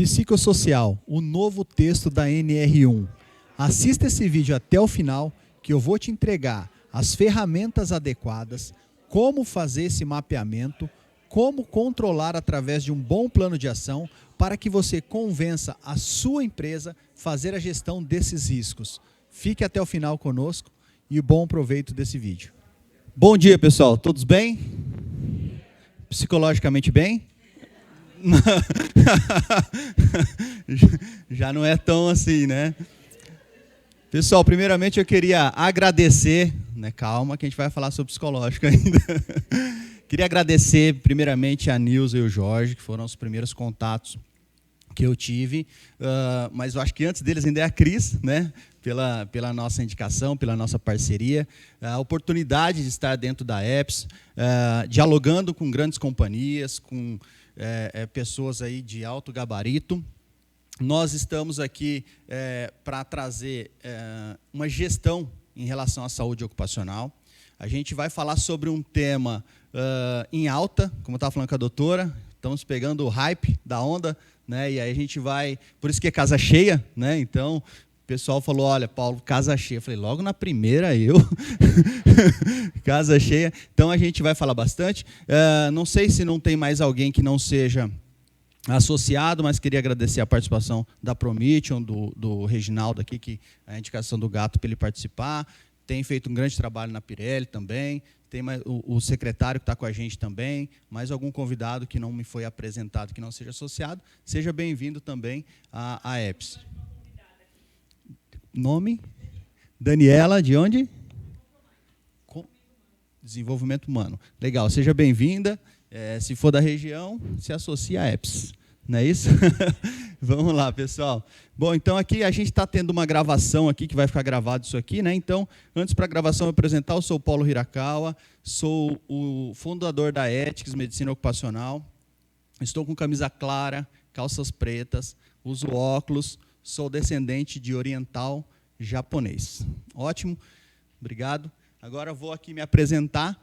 Psicossocial, o novo texto da NR1. Assista esse vídeo até o final, que eu vou te entregar as ferramentas adequadas, como fazer esse mapeamento, como controlar através de um bom plano de ação para que você convença a sua empresa a fazer a gestão desses riscos. Fique até o final conosco e bom proveito desse vídeo. Bom dia, pessoal. Todos bem? Psicologicamente bem? Já não é tão assim, né? Pessoal, primeiramente eu queria agradecer, né? Calma que a gente vai falar sobre psicológico ainda. Queria agradecer primeiramente a Nilza e o Jorge, que foram os primeiros contatos que eu tive, mas eu acho que antes deles ainda é a Cris, né? Pela nossa indicação, pela nossa parceria, a oportunidade de estar dentro da EPS, dialogando com grandes companhias, com pessoas aí de alto gabarito. Nós estamos aqui para trazer uma gestão em relação à saúde ocupacional. A gente vai falar sobre um tema em alta, como eu estava falando com a doutora, estamos pegando o hype da onda, né? E aí a gente vai, por isso que é casa cheia, né? Então, o pessoal falou, olha, Paulo, casa cheia. Eu falei, logo na primeira eu, casa cheia. Então, a gente vai falar bastante. Não sei se não tem mais alguém que não seja associado, mas queria agradecer a participação da Promission, do Reginaldo aqui, que a indicação do Gato para ele participar. Tem feito um grande trabalho na Pirelli também. Tem o secretário que está com a gente também, mais algum convidado que não me foi apresentado, que não seja associado, seja bem-vindo também à EPS. Nome? Daniela, de onde? Desenvolvimento Humano. Legal, seja bem-vinda. Se for da região, se associa à EPS. Não é isso? Vamos lá, pessoal. Bom, então aqui a gente está tendo uma gravação aqui, que vai ficar gravado isso aqui, né? Então, antes para a gravação eu apresentar, eu sou o Paulo Hirakawa, sou o fundador da Ethics Medicina Ocupacional, estou com camisa clara, calças pretas, uso óculos, sou descendente de oriental japonês. Ótimo, obrigado. Agora eu vou aqui me apresentar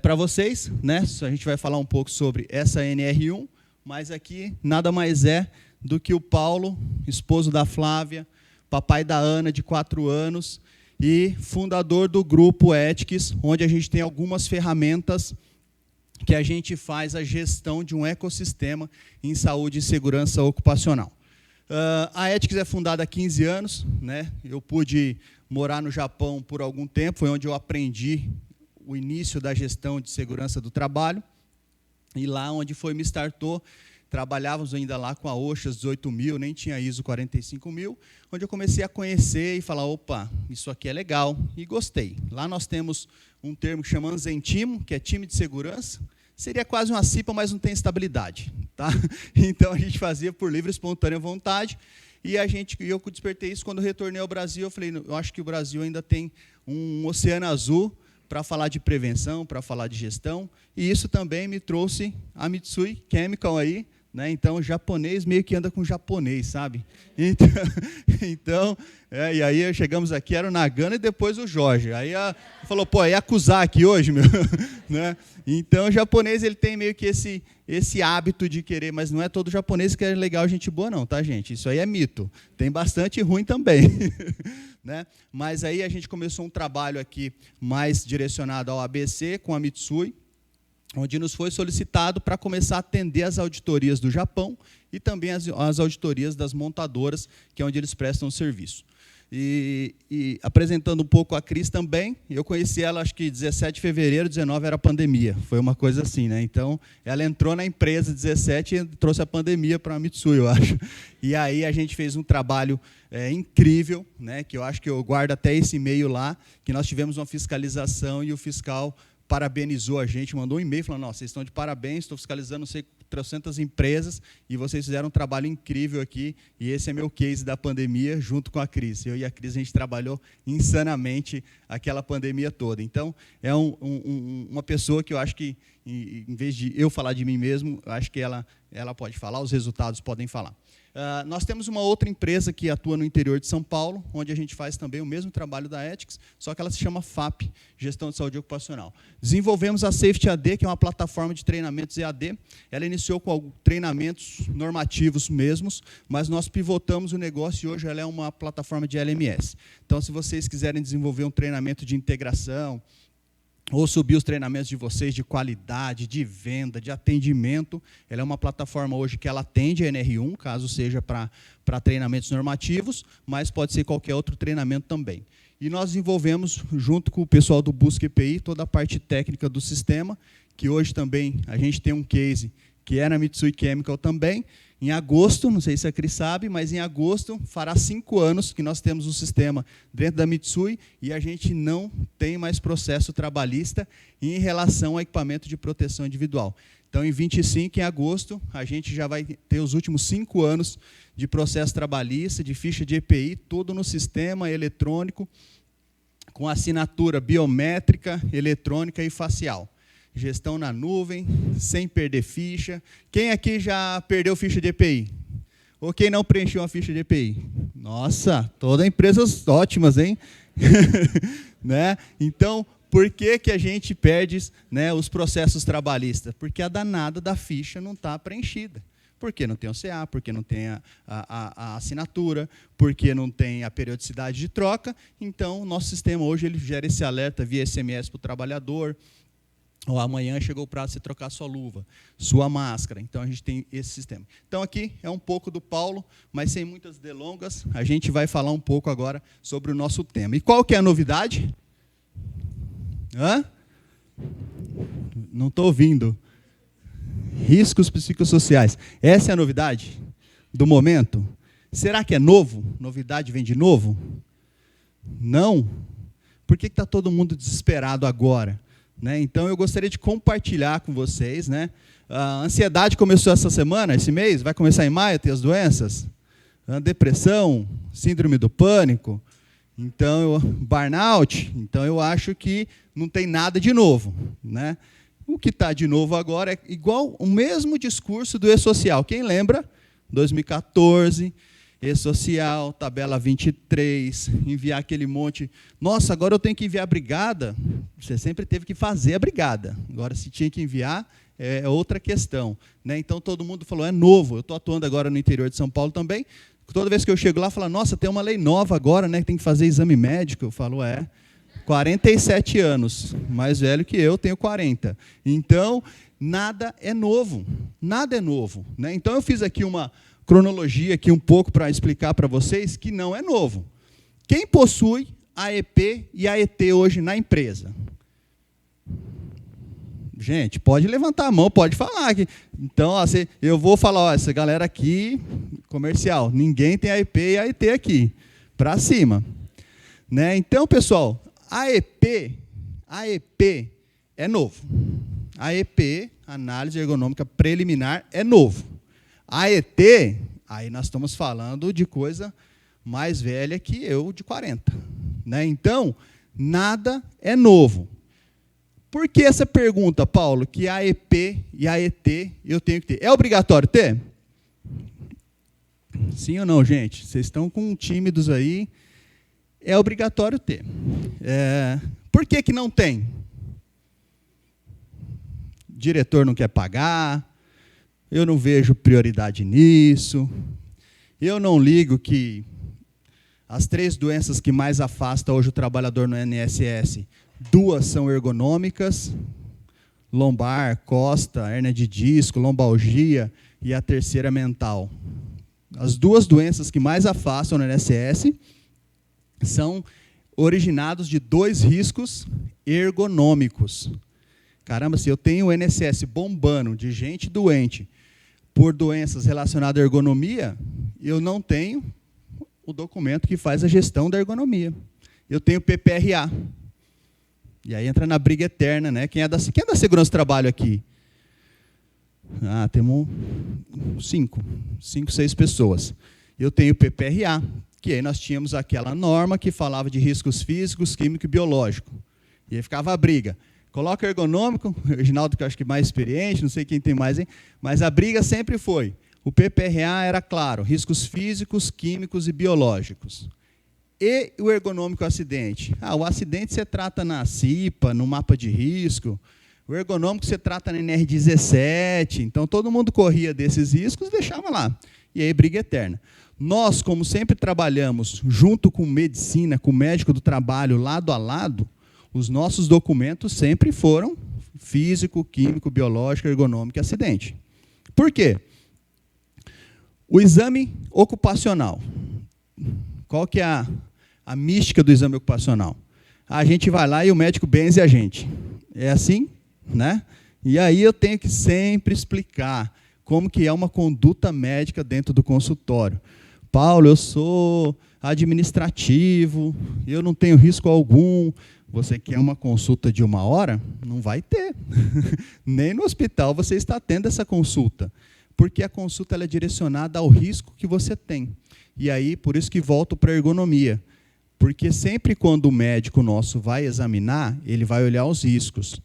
para vocês, né? A gente vai falar um pouco sobre essa NR1, mas aqui nada mais é do que o Paulo, esposo da Flávia, papai da Ana, de 4 anos, e fundador do grupo Ethics, onde a gente tem algumas ferramentas que a gente faz a gestão de um ecossistema em saúde e segurança ocupacional. A Ethics é fundada há 15 anos, né? Eu pude morar no Japão por algum tempo, foi onde eu aprendi o início da gestão de segurança do trabalho. E lá onde me startou, trabalhávamos ainda lá com a OSHA 18.000, nem tinha ISO 45.000, onde eu comecei a conhecer e falar, opa, isso aqui é legal, e gostei. Lá nós temos um termo que chama Anzentimo, que é time de segurança, seria quase uma CIPA, mas não tem estabilidade. Tá? Então, a gente fazia por livre e espontânea vontade, e eu despertei isso quando eu retornei ao Brasil, eu falei, eu acho que o Brasil ainda tem um oceano azul, para falar de prevenção, para falar de gestão, e isso também me trouxe a Mitsui Chemical aí, né? Então, o japonês meio que anda com japonês, sabe? Então e aí chegamos aqui, era o Nagano e depois o Jorge. Aí falou, pô, é acusar aqui hoje, meu? Né? Então, o japonês ele tem meio que esse hábito de querer, mas não é todo japonês que é legal, gente boa não, tá, gente? Isso aí é mito. Tem bastante ruim também. Né? Mas aí a gente começou um trabalho aqui mais direcionado ao ABC, com a Mitsui, onde nos foi solicitado para começar a atender as auditorias do Japão e também as auditorias das montadoras, que é onde eles prestam serviço. E apresentando um pouco a Cris também, eu conheci ela, acho que 17 de fevereiro, 19 era a pandemia, foi uma coisa assim, né? Então, ela entrou na empresa 17 e trouxe a pandemia para a Mitsui, eu acho. E aí a gente fez um trabalho incrível, né? Que eu acho que eu guardo até esse e-mail lá, que nós tivemos uma fiscalização e o fiscal parabenizou a gente, mandou um e-mail falando, nossa, vocês estão de parabéns, estou fiscalizando não sei 300 empresas e vocês fizeram um trabalho incrível aqui e esse é meu case da pandemia junto com a Cris. Eu e a Cris, a gente trabalhou insanamente aquela pandemia toda. Então, é uma pessoa que eu acho que, em vez de eu falar de mim mesmo, eu acho que ela pode falar, os resultados podem falar. Nós temos uma outra empresa que atua no interior de São Paulo, onde a gente faz também o mesmo trabalho da Ethics, só que ela se chama FAP, Gestão de Saúde Ocupacional. Desenvolvemos a Safety AD, que é uma plataforma de treinamentos EAD. Ela iniciou com treinamentos normativos mesmos, mas nós pivotamos o negócio e hoje ela é uma plataforma de LMS. Então, se vocês quiserem desenvolver um treinamento de integração, ou subir os treinamentos de vocês de qualidade, de venda, de atendimento. Ela é uma plataforma hoje que ela atende a NR1, caso seja para treinamentos normativos, mas pode ser qualquer outro treinamento também. E nós desenvolvemos, junto com o pessoal do Busca EPI, toda a parte técnica do sistema, que hoje também a gente tem um case que é na Mitsui Chemical também. Em agosto, não sei se a Cris sabe, mas em agosto fará 5 anos que nós temos um sistema dentro da Mitsui e a gente não tem mais processo trabalhista em relação ao equipamento de proteção individual. Então, em 25, em agosto, a gente já vai ter os últimos 5 anos de processo trabalhista, de ficha de EPI, tudo no sistema eletrônico, com assinatura biométrica, eletrônica e facial. Gestão na nuvem, sem perder ficha. Quem aqui já perdeu ficha de EPI? Ou quem não preencheu uma ficha de EPI? Nossa, todas empresas ótimas, hein? Né? Então, por que a gente perde, né, os processos trabalhistas? Porque a danada da ficha não está preenchida. Porque não tem o CA, porque não tem a assinatura, porque não tem a periodicidade de troca. Então, o nosso sistema hoje ele gera esse alerta via SMS para o trabalhador. Ou amanhã chegou o prazo de você trocar sua luva, sua máscara. Então, a gente tem esse sistema. Então, aqui é um pouco do Paulo, mas sem muitas delongas, a gente vai falar um pouco agora sobre o nosso tema. E qual que é a novidade? Hã? Não estou ouvindo. Riscos psicossociais. Essa é a novidade do momento? Será que é novo? Novidade vem de novo? Não? Por que está todo mundo desesperado agora? Né? Então, eu gostaria de compartilhar com vocês. Né? A ansiedade começou essa semana, esse mês, vai começar em maio, ter as doenças. A depressão, síndrome do pânico, então, burnout. Então, eu acho que não tem nada de novo. Né? O que está de novo agora é igual o mesmo discurso do E-Social. Quem lembra? 2014... E-Social, tabela 23, enviar aquele monte. Nossa, agora eu tenho que enviar a brigada. Você sempre teve que fazer a brigada. Agora, se tinha que enviar, é outra questão. Né? Então, todo mundo falou, é novo. Eu estou atuando agora no interior de São Paulo também. Toda vez que eu chego lá, falo, nossa, tem uma lei nova agora, né, que tem que fazer exame médico. Eu falo, 47 anos, mais velho que eu, tenho 40. Então, nada é novo. Nada é novo. Né? Então, eu fiz aqui uma cronologia aqui um pouco para explicar para vocês que não é novo. Quem possui AEP e AET hoje na empresa? Gente, pode levantar a mão, pode falar. Então, eu vou falar, essa galera aqui, comercial, ninguém tem AEP e AET aqui, para cima. Né? Então, pessoal, AEP é novo. AEP, análise ergonômica preliminar, é novo. AET, aí nós estamos falando de coisa mais velha que eu, de 40. Né? Então, nada é novo. Por que essa pergunta, Paulo, que AEP e AET eu tenho que ter? É obrigatório ter? Sim ou não, gente? Vocês estão com tímidos aí. É obrigatório ter. Por que não tem? O diretor não quer pagar. Eu não vejo prioridade nisso. Eu não ligo que as 3 doenças que mais afastam hoje o trabalhador no INSS, 2 são ergonômicas, lombar, costa, hérnia de disco, lombalgia, e a terceira mental. As 2 doenças que mais afastam no INSS são originados de 2 riscos ergonômicos. Caramba, se eu tenho o INSS bombando de gente doente por doenças relacionadas à ergonomia, eu não tenho o documento que faz a gestão da ergonomia. Eu tenho PPRA. E aí entra na briga eterna, né? Quem é da segurança do trabalho aqui? Temos 5, 6 pessoas. Eu tenho PPRA, que aí nós tínhamos aquela norma que falava de riscos físicos, químico e biológico. E aí ficava a briga. Coloca ergonômico, o Reginaldo, que eu acho que é mais experiente, não sei quem tem mais, hein? Mas a briga sempre foi, O PPRA era claro, riscos físicos, químicos e biológicos. E o ergonômico acidente? O acidente você trata na CIPA, no mapa de risco. O ergonômico você trata na NR17. Então, todo mundo corria desses riscos e deixava lá. E aí, briga eterna. Nós, como sempre trabalhamos junto com medicina, com o médico do trabalho, lado a lado, os nossos documentos sempre foram físico, químico, biológico, ergonômico e acidente. Por quê? O exame ocupacional. Qual que é a mística do exame ocupacional? A gente vai lá e o médico benze a gente. É assim, né? E aí eu tenho que sempre explicar como que é uma conduta médica dentro do consultório. Paulo, eu sou administrativo, eu não tenho risco algum. Você quer uma consulta de 1 hora? Não vai ter. Nem no hospital você está tendo essa consulta. Porque a consulta ela é direcionada ao risco que você tem. E aí, por isso que volto para a ergonomia. Porque sempre quando o médico nosso vai examinar, ele vai olhar os riscos.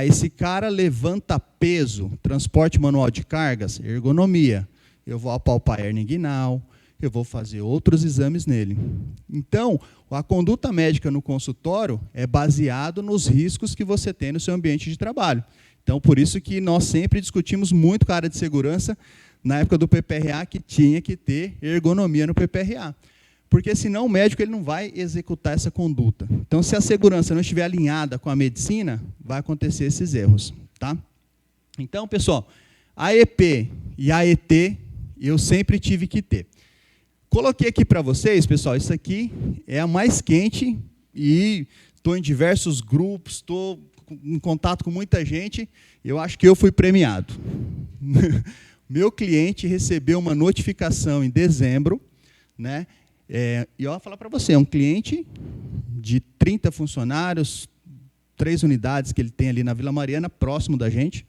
Esse cara levanta peso, transporte manual de cargas, ergonomia. Eu vou apalpar a hernia inguinal, eu vou fazer outros exames nele. Então, a conduta médica no consultório é baseado nos riscos que você tem no seu ambiente de trabalho. Então, por isso que nós sempre discutimos muito com a área de segurança, na época do PPRA, que tinha que ter ergonomia no PPRA. Porque senão o médico ele não vai executar essa conduta. Então, se a segurança não estiver alinhada com a medicina, vai acontecer esses erros. Tá? Então, pessoal, AEP e AET eu sempre tive que ter. Coloquei aqui para vocês, pessoal, isso aqui é a mais quente e estou em diversos grupos, estou em contato com muita gente, eu acho que eu fui premiado. Meu cliente recebeu uma notificação em dezembro, né? E eu vou falar para você, é um cliente de 30 funcionários, 3 unidades que ele tem ali na Vila Mariana, próximo da gente,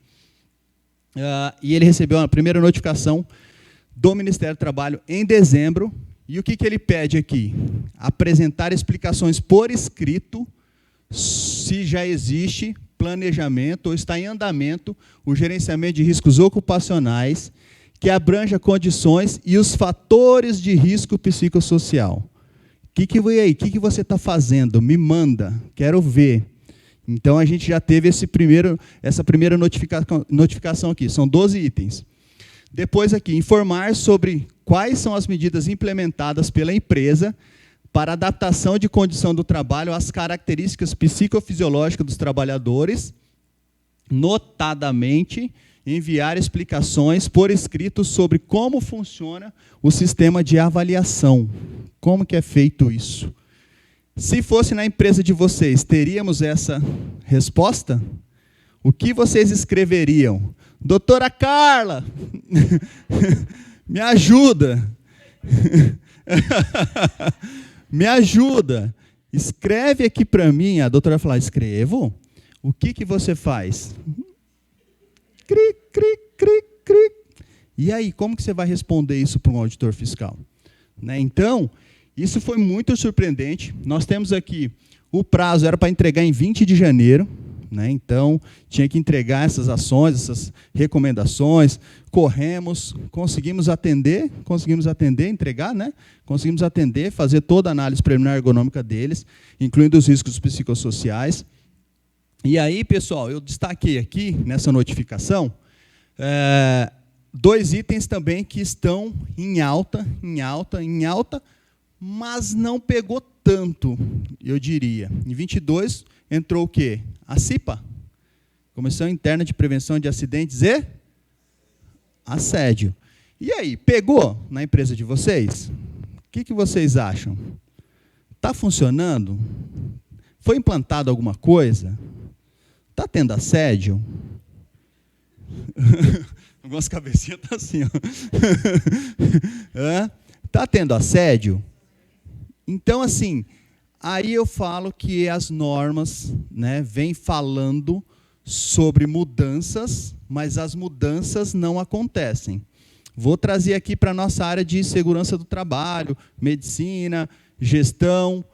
e ele recebeu a primeira notificação do Ministério do Trabalho em dezembro, e o que ele pede aqui? Apresentar explicações por escrito, se já existe planejamento ou está em andamento o gerenciamento de riscos ocupacionais que abranja condições e os fatores de risco psicossocial. O que você está fazendo? Me manda, quero ver. Então, a gente já teve essa primeira notificação aqui, são 12 itens. Depois aqui, informar sobre quais são as medidas implementadas pela empresa para adaptação de condição do trabalho às características psicofisiológicas dos trabalhadores, notadamente, enviar explicações por escrito sobre como funciona o sistema de avaliação. Como que é feito isso? Se fosse na empresa de vocês, teríamos essa resposta? O que vocês escreveriam? Doutora Carla, me ajuda. Me ajuda. Escreve aqui para mim. A doutora vai falar, escrevo? O que você faz? Cri, cri, cri, cri. E aí, como que você vai responder isso para um auditor fiscal? Né? Então, isso foi muito surpreendente. Nós temos aqui, o prazo era para entregar em 20 de janeiro, né? Então, tinha que entregar essas ações, essas recomendações, corremos, conseguimos atender, entregar, né? Conseguimos atender, fazer toda a análise preliminar ergonômica deles, incluindo os riscos psicossociais. E aí, pessoal, eu destaquei aqui, nessa notificação, 2 itens também que estão em alta, mas não pegou tanto, eu diria. Em 22, entrou o quê? A CIPA, Comissão Interna de Prevenção de Acidentes e Assédio. E aí, pegou na empresa de vocês? O que vocês acham? Está funcionando? Foi implantado alguma coisa? Está tendo assédio? Algumas cabecinhas estão assim. Está tendo assédio? Então, assim, aí eu falo que as normas, né, vêm falando sobre mudanças, mas as mudanças não acontecem. Vou trazer aqui para a nossa área de segurança do trabalho, medicina, gestão.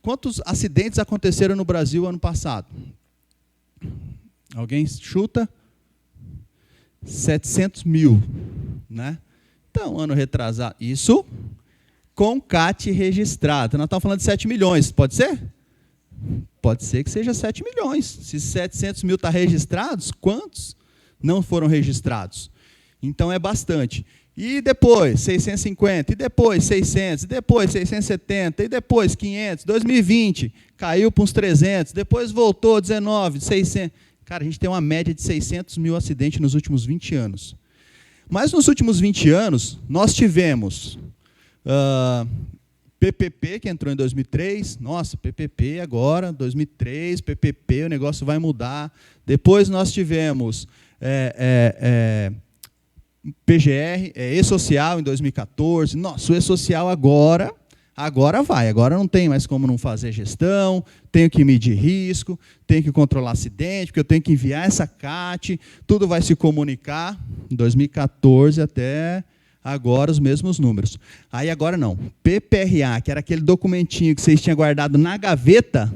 Quantos acidentes aconteceram no Brasil ano passado? Alguém chuta? 700 mil. Né? Então, ano retrasado, isso com CAT registrado. Nós estamos falando de 7 milhões, pode ser? Pode ser que seja 7 milhões. Se 700 mil está registrados, quantos não foram registrados? Então, é bastante. E depois, 650, e depois 600, e depois 670, e depois 500, 2020, caiu para uns 300, depois voltou 19, 600. Cara, a gente tem uma média de 600 mil acidentes nos últimos 20 anos. Mas nos últimos 20 anos, nós tivemos PPP, que entrou em 2003. Nossa, PPP agora, 2003, PPP, o negócio vai mudar. Depois nós tivemos PGR, E-Social em 2014. Nossa, o E-Social agora vai. Agora não tem mais como não fazer gestão, tenho que medir risco, tenho que controlar acidente, porque eu tenho que enviar essa CAT, tudo vai se comunicar. Em 2014 até agora os mesmos números. Aí agora não. PPRA, que era aquele documentinho que vocês tinham guardado na gaveta,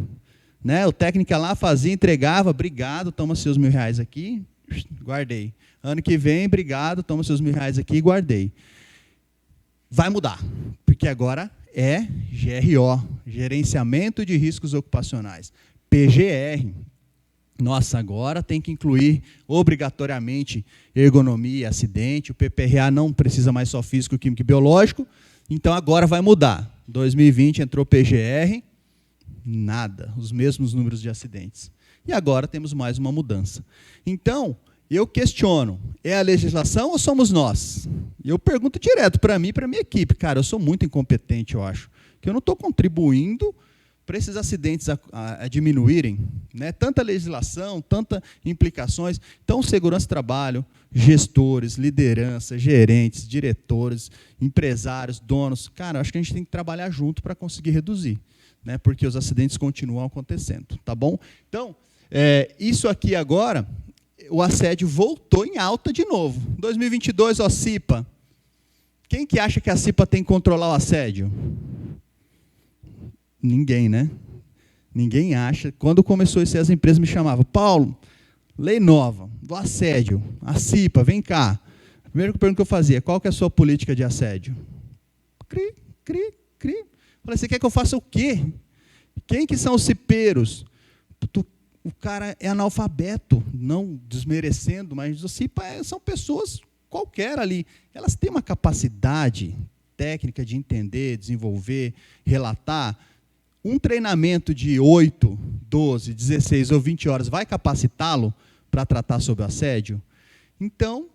né? O técnico ia lá, fazia, entregava, obrigado, toma seus R$1.000 aqui, guardei. Ano que vem, obrigado, toma seus R$1.000 aqui e guardei. Vai mudar, porque agora é GRO, Gerenciamento de Riscos Ocupacionais. PGR. Nossa, agora tem que incluir obrigatoriamente ergonomia e acidente. O PPRA não precisa mais só físico, químico e biológico. Então agora vai mudar. 2020 entrou PGR, nada, os mesmos números de acidentes. E agora temos mais uma mudança. Então, eu questiono, é a legislação ou somos nós? Eu pergunto direto para mim e para a minha equipe. Cara, eu sou muito incompetente, eu acho, que eu não estou contribuindo para esses acidentes a diminuírem. Né? Tanta legislação, tantas implicações. Então, segurança do trabalho, gestores, liderança, gerentes, diretores, empresários, donos. Cara, acho que a gente tem que trabalhar junto para conseguir reduzir, né? Porque os acidentes continuam acontecendo. Tá bom? Então, isso aqui agora, o assédio voltou em alta de novo. 2022, ó, CIPA. Quem que acha que a CIPA tem que controlar o assédio? Ninguém, né? Ninguém acha. Quando começou isso, as empresas me chamavam, Paulo, lei nova, do assédio, a CIPA, vem cá. A primeira pergunta que eu fazia, qual que é a sua política de assédio? Cri, cri, cri. Falei, você quer que eu faça o quê? Quem que são os cipeiros? O cara é analfabeto, não desmerecendo, mas o CIPA são pessoas qualquer ali. Elas têm uma capacidade técnica de entender, desenvolver, relatar. Um treinamento de 8, 12, 16 ou 20 horas vai capacitá-lo para tratar sobre o assédio? Então,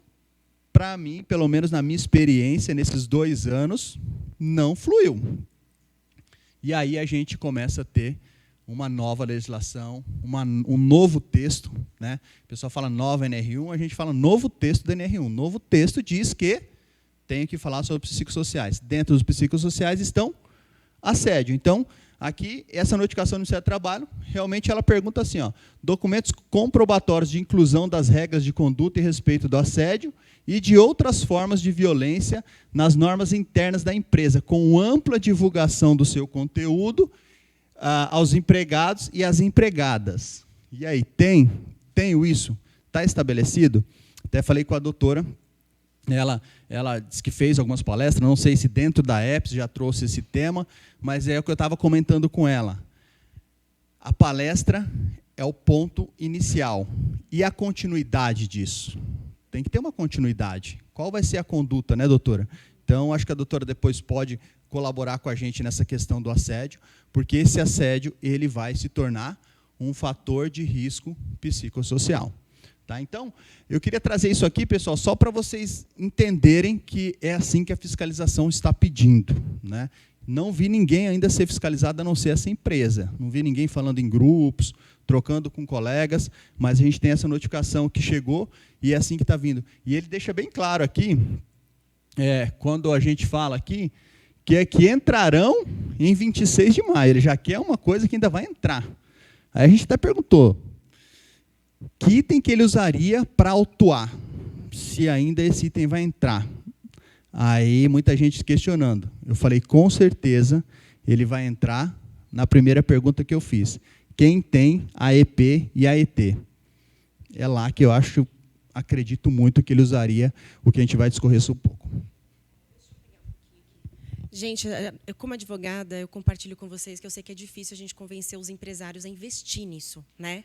para mim, pelo menos na minha experiência, nesses 2 anos, não fluiu. E aí a gente começa a ter uma nova legislação, um novo texto. Né? O pessoal fala nova NR1, a gente fala novo texto da NR1. Novo texto diz que tenho que falar sobre psicossociais. Dentro dos psicossociais estão assédio. Então, aqui, essa notificação do Ministério do Trabalho, realmente ela pergunta assim, ó, documentos comprobatórios de inclusão das regras de conduta e respeito do assédio e de outras formas de violência nas normas internas da empresa, com ampla divulgação do seu conteúdo aos empregados e às empregadas. E aí, tenho isso? Está estabelecido? Até falei com a doutora, ela disse que fez algumas palestras, não sei se dentro da EPS já trouxe esse tema, mas é o que eu estava comentando com ela. A palestra é o ponto inicial. E a continuidade disso? Tem que ter uma continuidade. Qual vai ser a conduta, né, doutora? Então, acho que a doutora depois pode colaborar com a gente nessa questão do assédio, porque esse assédio ele vai se tornar um fator de risco psicossocial. Tá? Então, eu queria trazer isso aqui, pessoal, só para vocês entenderem que é assim que a fiscalização está pedindo. Né? Não vi ninguém ainda ser fiscalizado, a não ser essa empresa. Não vi ninguém falando em grupos, trocando com colegas, mas a gente tem essa notificação que chegou e é assim que está vindo. E ele deixa bem claro aqui, quando a gente fala aqui, que é que entrarão em 26 de maio. Ele já quer uma coisa que ainda vai entrar. Aí a gente até perguntou, que item que ele usaria para autuar, se ainda esse item vai entrar? Aí muita gente questionando. Eu falei, com certeza, ele vai entrar na primeira pergunta que eu fiz. Quem tem a EP e a ET? É lá que eu acho acredito muito que ele usaria o que a gente vai discorrer um pouco. Gente, eu, como advogada, eu compartilho com vocês que eu sei que é difícil a gente convencer os empresários a investir nisso, né?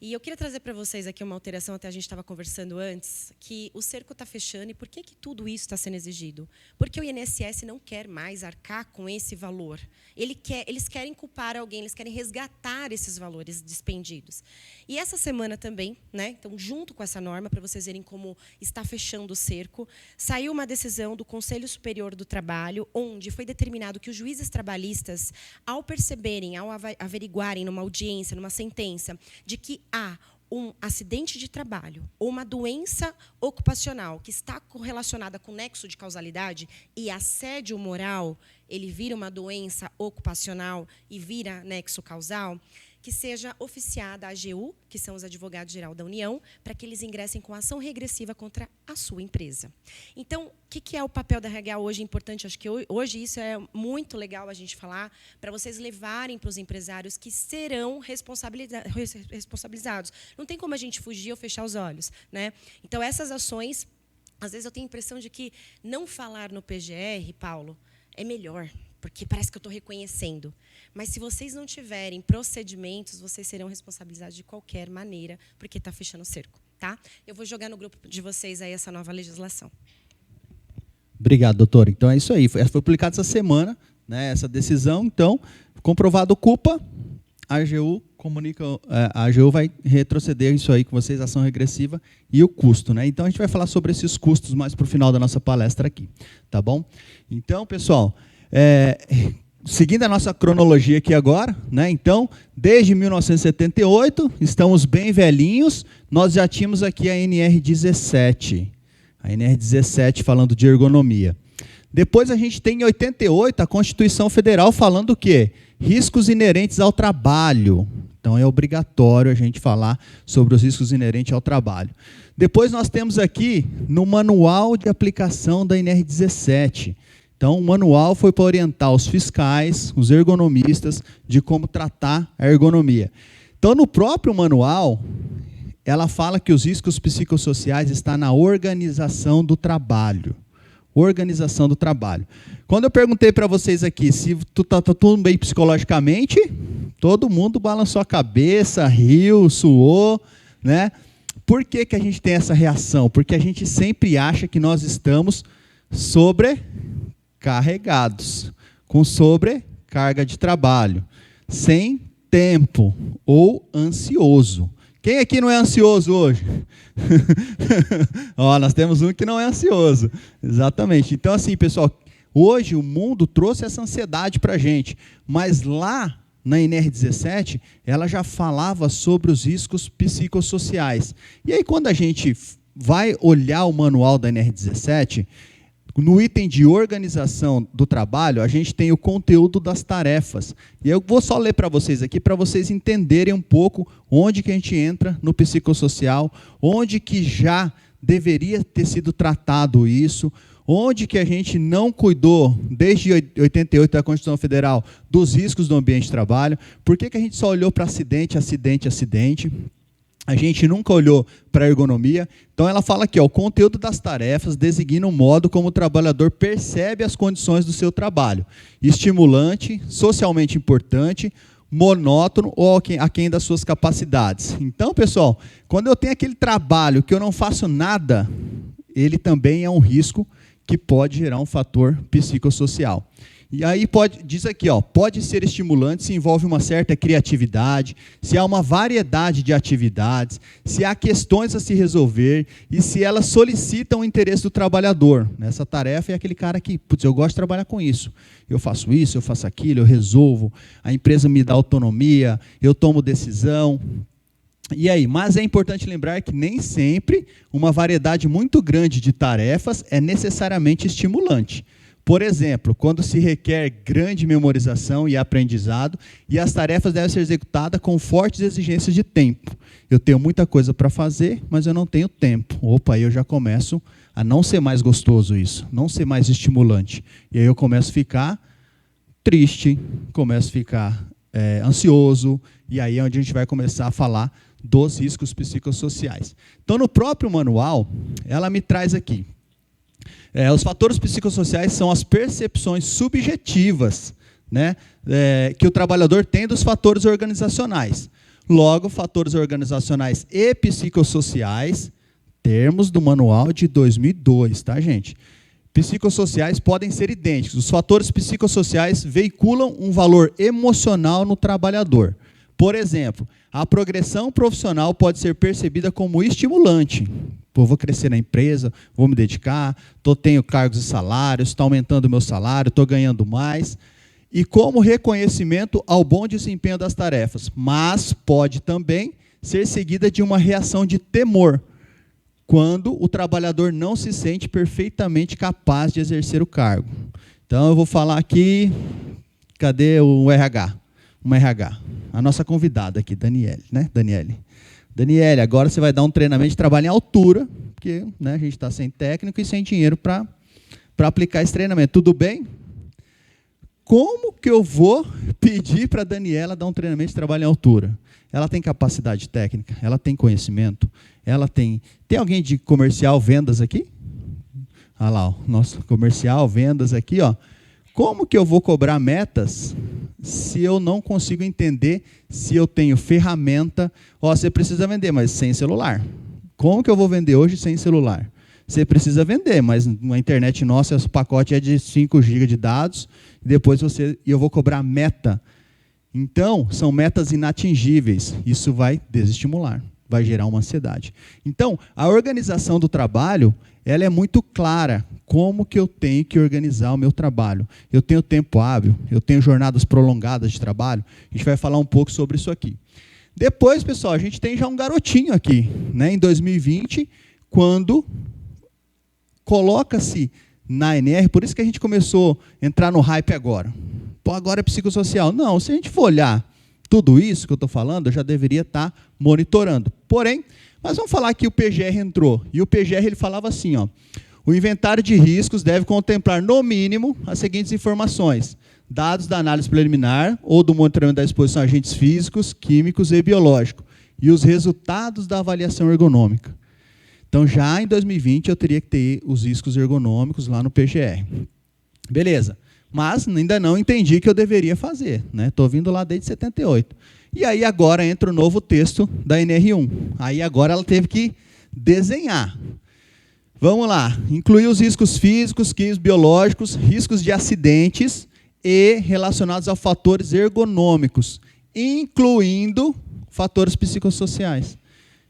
E eu queria trazer para vocês aqui uma alteração, até a gente estava conversando antes, que o cerco está fechando. E por que tudo isso está sendo exigido? Porque o INSS não quer mais arcar com esse valor. Eles querem culpar alguém, eles querem resgatar esses valores despendidos. E essa semana também, né, então, junto com essa norma, para vocês verem como está fechando o cerco, saiu uma decisão do Conselho Superior do Trabalho, onde foi determinado que os juízes trabalhistas, ao perceberem, ao averiguarem numa audiência, numa sentença, de que há um acidente de trabalho ou uma doença ocupacional que está correlacionada com nexo de causalidade e assédio moral, ele vira uma doença ocupacional e vira nexo causal, que seja oficiada a AGU, que são os advogados-geral da União, para que eles ingressem com ação regressiva contra a sua empresa. Então, o que é o papel da RH hoje importante? Acho que hoje isso é muito legal a gente falar, para vocês levarem para os empresários que serão responsabilizados. Não tem como a gente fugir ou fechar os olhos, né? Então, essas ações, às vezes eu tenho a impressão de que não falar no PGR, Paulo, é melhor, porque parece que eu estou reconhecendo. Mas, se vocês não tiverem procedimentos, vocês serão responsabilizados de qualquer maneira, porque está fechando o cerco. Tá? Eu vou jogar no grupo de vocês aí essa nova legislação. Obrigado, doutor. Então, é isso aí. Foi publicado essa semana, né, essa decisão. Então, comprovado culpa, a AGU comunica, a AGU vai retroceder isso aí com vocês, ação regressiva e o custo, né? Então, a gente vai falar sobre esses custos mais para o final da nossa palestra aqui. Tá bom? Então, pessoal... seguindo a nossa cronologia aqui agora, né? Então, desde 1978, estamos bem velhinhos, nós já tínhamos aqui a NR17. A NR17 falando de ergonomia. Depois a gente tem em 88 a Constituição Federal falando o quê? Riscos inerentes ao trabalho. Então, é obrigatório a gente falar sobre os riscos inerentes ao trabalho. Depois nós temos aqui no manual de aplicação da NR17. Então, o manual foi para orientar os fiscais, os ergonomistas, de como tratar a ergonomia. Então, no próprio manual, ela fala que os riscos psicossociais estão na organização do trabalho. Organização do trabalho. Quando eu perguntei para vocês aqui se está tudo bem psicologicamente, todo mundo balançou a cabeça, riu, suou, né? Por que a gente tem essa reação? Porque a gente sempre acha que nós estamos sobrecarregados, com sobrecarga de trabalho, sem tempo ou ansioso. Quem aqui não é ansioso hoje? Ó, nós temos um que não é ansioso. Exatamente. Então, assim, pessoal, hoje o mundo trouxe essa ansiedade para a gente, mas lá na NR17, ela já falava sobre os riscos psicossociais. E aí, quando a gente vai olhar o manual da NR17, no item de organização do trabalho, a gente tem o conteúdo das tarefas. E eu vou só ler para vocês aqui, para vocês entenderem um pouco onde que a gente entra no psicossocial, onde que já deveria ter sido tratado isso, onde que a gente não cuidou, desde 88 da Constituição Federal, dos riscos do ambiente de trabalho, por que a gente só olhou para acidente, acidente, acidente. A gente nunca olhou para a ergonomia. Então, ela fala aqui, ó, o conteúdo das tarefas designa o modo como o trabalhador percebe as condições do seu trabalho. Estimulante, socialmente importante, monótono ou aquém das suas capacidades. Então, pessoal, quando eu tenho aquele trabalho que eu não faço nada, ele também é um risco que pode gerar um fator psicossocial. E aí diz aqui, ó, pode ser estimulante se envolve uma certa criatividade, se há uma variedade de atividades, se há questões a se resolver e se elas solicitam o interesse do trabalhador. Essa tarefa é aquele cara que, putz, eu gosto de trabalhar com isso. Eu faço isso, eu faço aquilo, eu resolvo, a empresa me dá autonomia, eu tomo decisão. E aí, mas é importante lembrar que nem sempre uma variedade muito grande de tarefas é necessariamente estimulante. Por exemplo, quando se requer grande memorização e aprendizado, e as tarefas devem ser executadas com fortes exigências de tempo. Eu tenho muita coisa para fazer, mas eu não tenho tempo. Opa, aí eu já começo a não ser mais gostoso isso, não ser mais estimulante. E aí eu começo a ficar triste, começo a ficar ansioso, e aí é onde a gente vai começar a falar dos riscos psicossociais. Então, no próprio manual, ela me traz aqui. Os fatores psicossociais são as percepções subjetivas, né, que o trabalhador tem dos fatores organizacionais. Logo, fatores organizacionais e psicossociais, termos do manual de 2002, tá, gente? Psicossociais podem ser idênticos. Os fatores psicossociais veiculam um valor emocional no trabalhador. Por exemplo, a progressão profissional pode ser percebida como estimulante. Pô, vou crescer na empresa, vou me dedicar, tenho cargos e salários, está aumentando o meu salário, estou ganhando mais. E como reconhecimento ao bom desempenho das tarefas. Mas pode também ser seguida de uma reação de temor, quando o trabalhador não se sente perfeitamente capaz de exercer o cargo. Então, eu vou falar aqui, cadê o RH? Uma RH, a nossa convidada aqui, Daniele, né, Daniele? Daniele, agora você vai dar um treinamento de trabalho em altura, porque, né, a gente está sem técnico e sem dinheiro para aplicar esse treinamento. Tudo bem? Como que eu vou pedir para a Daniela dar um treinamento de trabalho em altura? Ela tem capacidade técnica, ela tem conhecimento, ela tem... Tem alguém de comercial, vendas aqui? Olha lá, o nosso comercial, vendas aqui, ó. Como que eu vou cobrar metas se eu não consigo entender se eu tenho ferramenta? Ó, você precisa vender, mas sem celular. Como que eu vou vender hoje sem celular? Você precisa vender, mas na internet nossa, o pacote é de 5 GB de dados, e depois eu vou cobrar meta. Então, são metas inatingíveis. Isso vai desestimular, vai gerar uma ansiedade. Então, a organização do trabalho, ela é muito clara. Como que eu tenho que organizar o meu trabalho? Eu tenho tempo hábil, eu tenho jornadas prolongadas de trabalho. A gente vai falar um pouco sobre isso aqui. Depois, pessoal, a gente tem já um garotinho aqui, né, em 2020, quando coloca-se na ANR, por isso que a gente começou a entrar no hype agora. Pô, agora é psicossocial. Não, se a gente for olhar tudo isso que eu estou falando, eu já deveria estar monitorando. Porém, mas vamos falar que o PGR entrou. E o PGR ele falava assim, ó, o inventário de riscos deve contemplar, no mínimo, as seguintes informações. Dados da análise preliminar ou do monitoramento da exposição a agentes físicos, químicos e biológicos. E os resultados da avaliação ergonômica. Então, já em 2020, eu teria que ter os riscos ergonômicos lá no PGR. Beleza. Mas ainda não entendi que eu deveria fazer. Estou vindo lá desde 78. E aí agora entra o novo texto da NR1. Aí agora ela teve que desenhar. Vamos lá. Incluir os riscos físicos, químicos, biológicos, riscos de acidentes e relacionados a fatores ergonômicos, incluindo fatores psicossociais.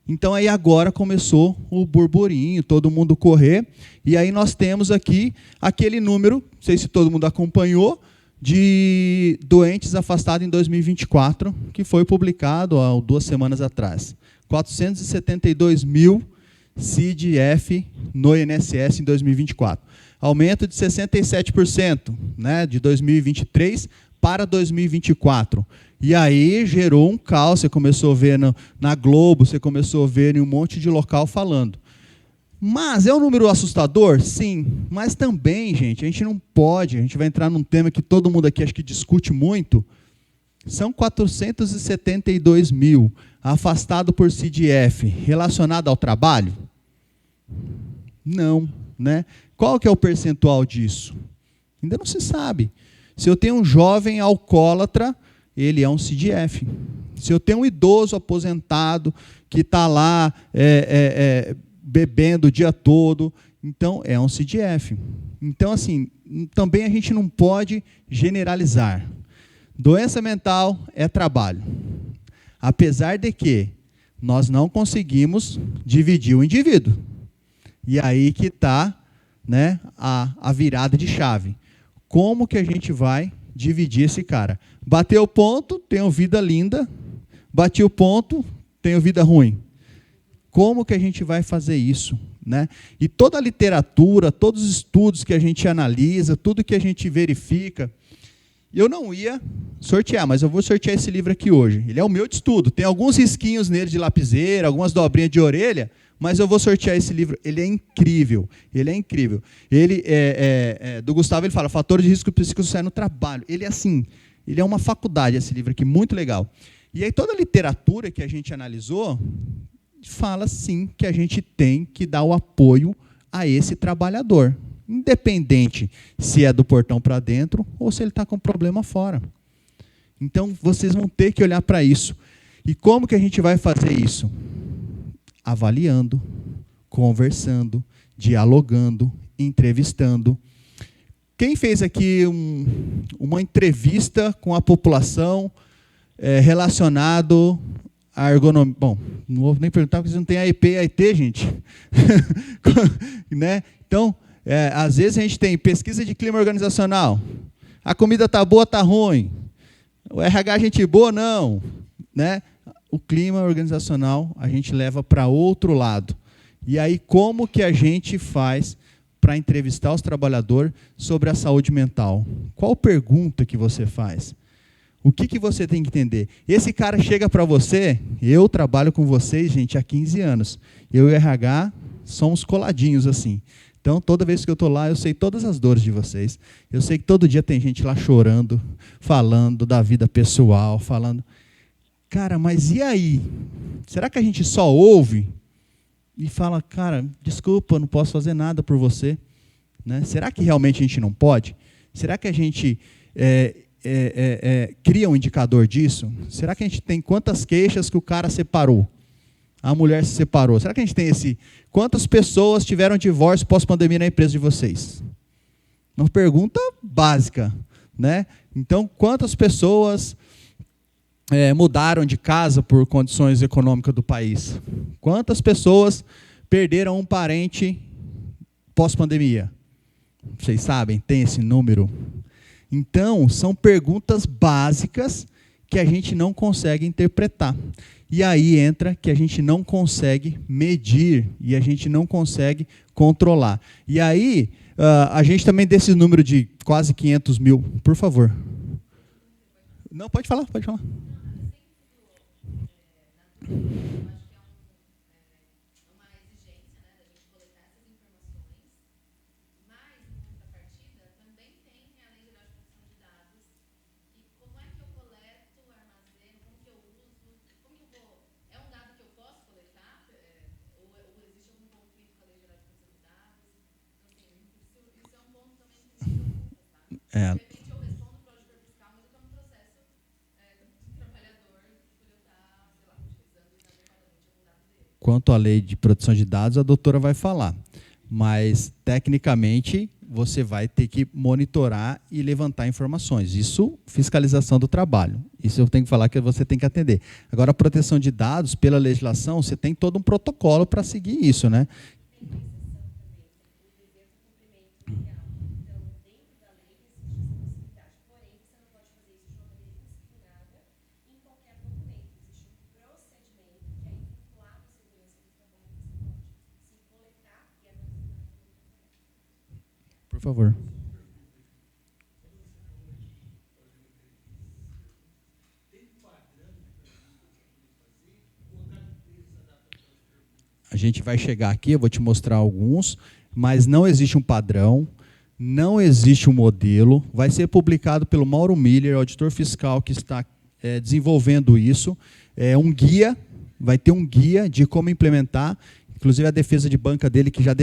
Então, aí agora começou o burburinho, todo mundo correr, e aí nós temos aqui aquele número, não sei se todo mundo acompanhou, de doentes afastados em 2024, que foi publicado há 2 semanas atrás. 472 mil CID-F no INSS em 2024. Aumento de 67%, né, de 2023 para 2024. E aí gerou um caos, você começou a ver na Globo, você começou a ver em um monte de local falando. Mas é um número assustador? Sim, mas também, gente, a gente não pode, a gente vai entrar num tema que todo mundo aqui acho que discute muito, são 472 mil afastados por CID-F, relacionado ao trabalho? Não, né? Qual que é o percentual disso? Ainda não se sabe. Se eu tenho um jovem alcoólatra, ele é um CID-F. Se eu tenho um idoso aposentado que está lá bebendo o dia todo, então é um CID-F. Então, assim, também a gente não pode generalizar. Doença mental é trabalho. Apesar de que nós não conseguimos dividir o indivíduo. E aí que está, né, a virada de chave. Como que a gente vai dividir esse cara? Bateu o ponto, tenho vida linda. Bati o ponto, tenho vida ruim. Como que a gente vai fazer isso? Né? E toda a literatura, todos os estudos que a gente analisa, tudo que a gente verifica, eu não ia sortear, mas eu vou sortear esse livro aqui hoje. Ele é o meu de estudo. Tem alguns risquinhos nele de lapiseira, algumas dobrinhas de orelha, mas eu vou sortear esse livro. Ele é incrível. Ele é incrível. Ele do Gustavo, ele fala, fatores de risco psicossocial no trabalho. Ele é assim, ele é uma faculdade, esse livro aqui, muito legal. E aí toda a literatura que a gente analisou fala, sim, que a gente tem que dar o apoio a esse trabalhador, independente se é do portão para dentro ou se ele está com problema fora. Então, vocês vão ter que olhar para isso. E como que a gente vai fazer isso? Avaliando, conversando, dialogando, entrevistando. Quem fez aqui uma entrevista com a população relacionado à ergonomia? Bom, não vou nem perguntar, porque vocês não têm AEP e AET, gente. Né? Então, às vezes a gente tem pesquisa de clima organizacional. A comida está boa, está ruim. O RH gente boa, não. Né? O clima organizacional a gente leva para outro lado. E aí, como que a gente faz para entrevistar os trabalhadores sobre a saúde mental? Qual pergunta que você faz? O que você tem que entender? Esse cara chega para você, eu trabalho com vocês, gente, há 15 anos. Eu e o RH somos coladinhos assim. Então, toda vez que eu estou lá, eu sei todas as dores de vocês. Eu sei que todo dia tem gente lá chorando, falando da vida pessoal, falando... Cara, mas e aí? Será que a gente só ouve e fala, cara, desculpa, não posso fazer nada por você? Né? Será que realmente a gente não pode? Será que a gente cria um indicador disso? Será que a gente tem quantas queixas que o cara separou? A mulher se separou. Será que a gente tem quantas pessoas tiveram divórcio pós-pandemia na empresa de vocês? Uma pergunta básica. Né? Então, quantas pessoas mudaram de casa por condições econômicas do país? Quantas pessoas perderam um parente pós-pandemia? Vocês sabem, tem esse número? Então, são perguntas básicas que a gente não consegue interpretar. E aí entra que a gente não consegue medir e a gente não consegue controlar. E aí, a gente também desse número de quase 500 mil, por favor. Não, pode falar, pode falar. Quanto à lei de proteção de dados, a doutora vai falar. Mas, tecnicamente, você vai ter que monitorar e levantar informações. Isso, fiscalização do trabalho. Isso eu tenho que falar que você tem que atender. Agora, a proteção de dados, pela legislação, você tem todo um protocolo para seguir isso, né? Por favor. A gente vai chegar aqui, eu vou te mostrar alguns, mas não existe um padrão, não existe um modelo. Vai ser publicado pelo Mauro Miller, auditor fiscal que está desenvolvendo isso. Um guia, vai ter um guia de como implementar, inclusive a defesa de banca dele, que já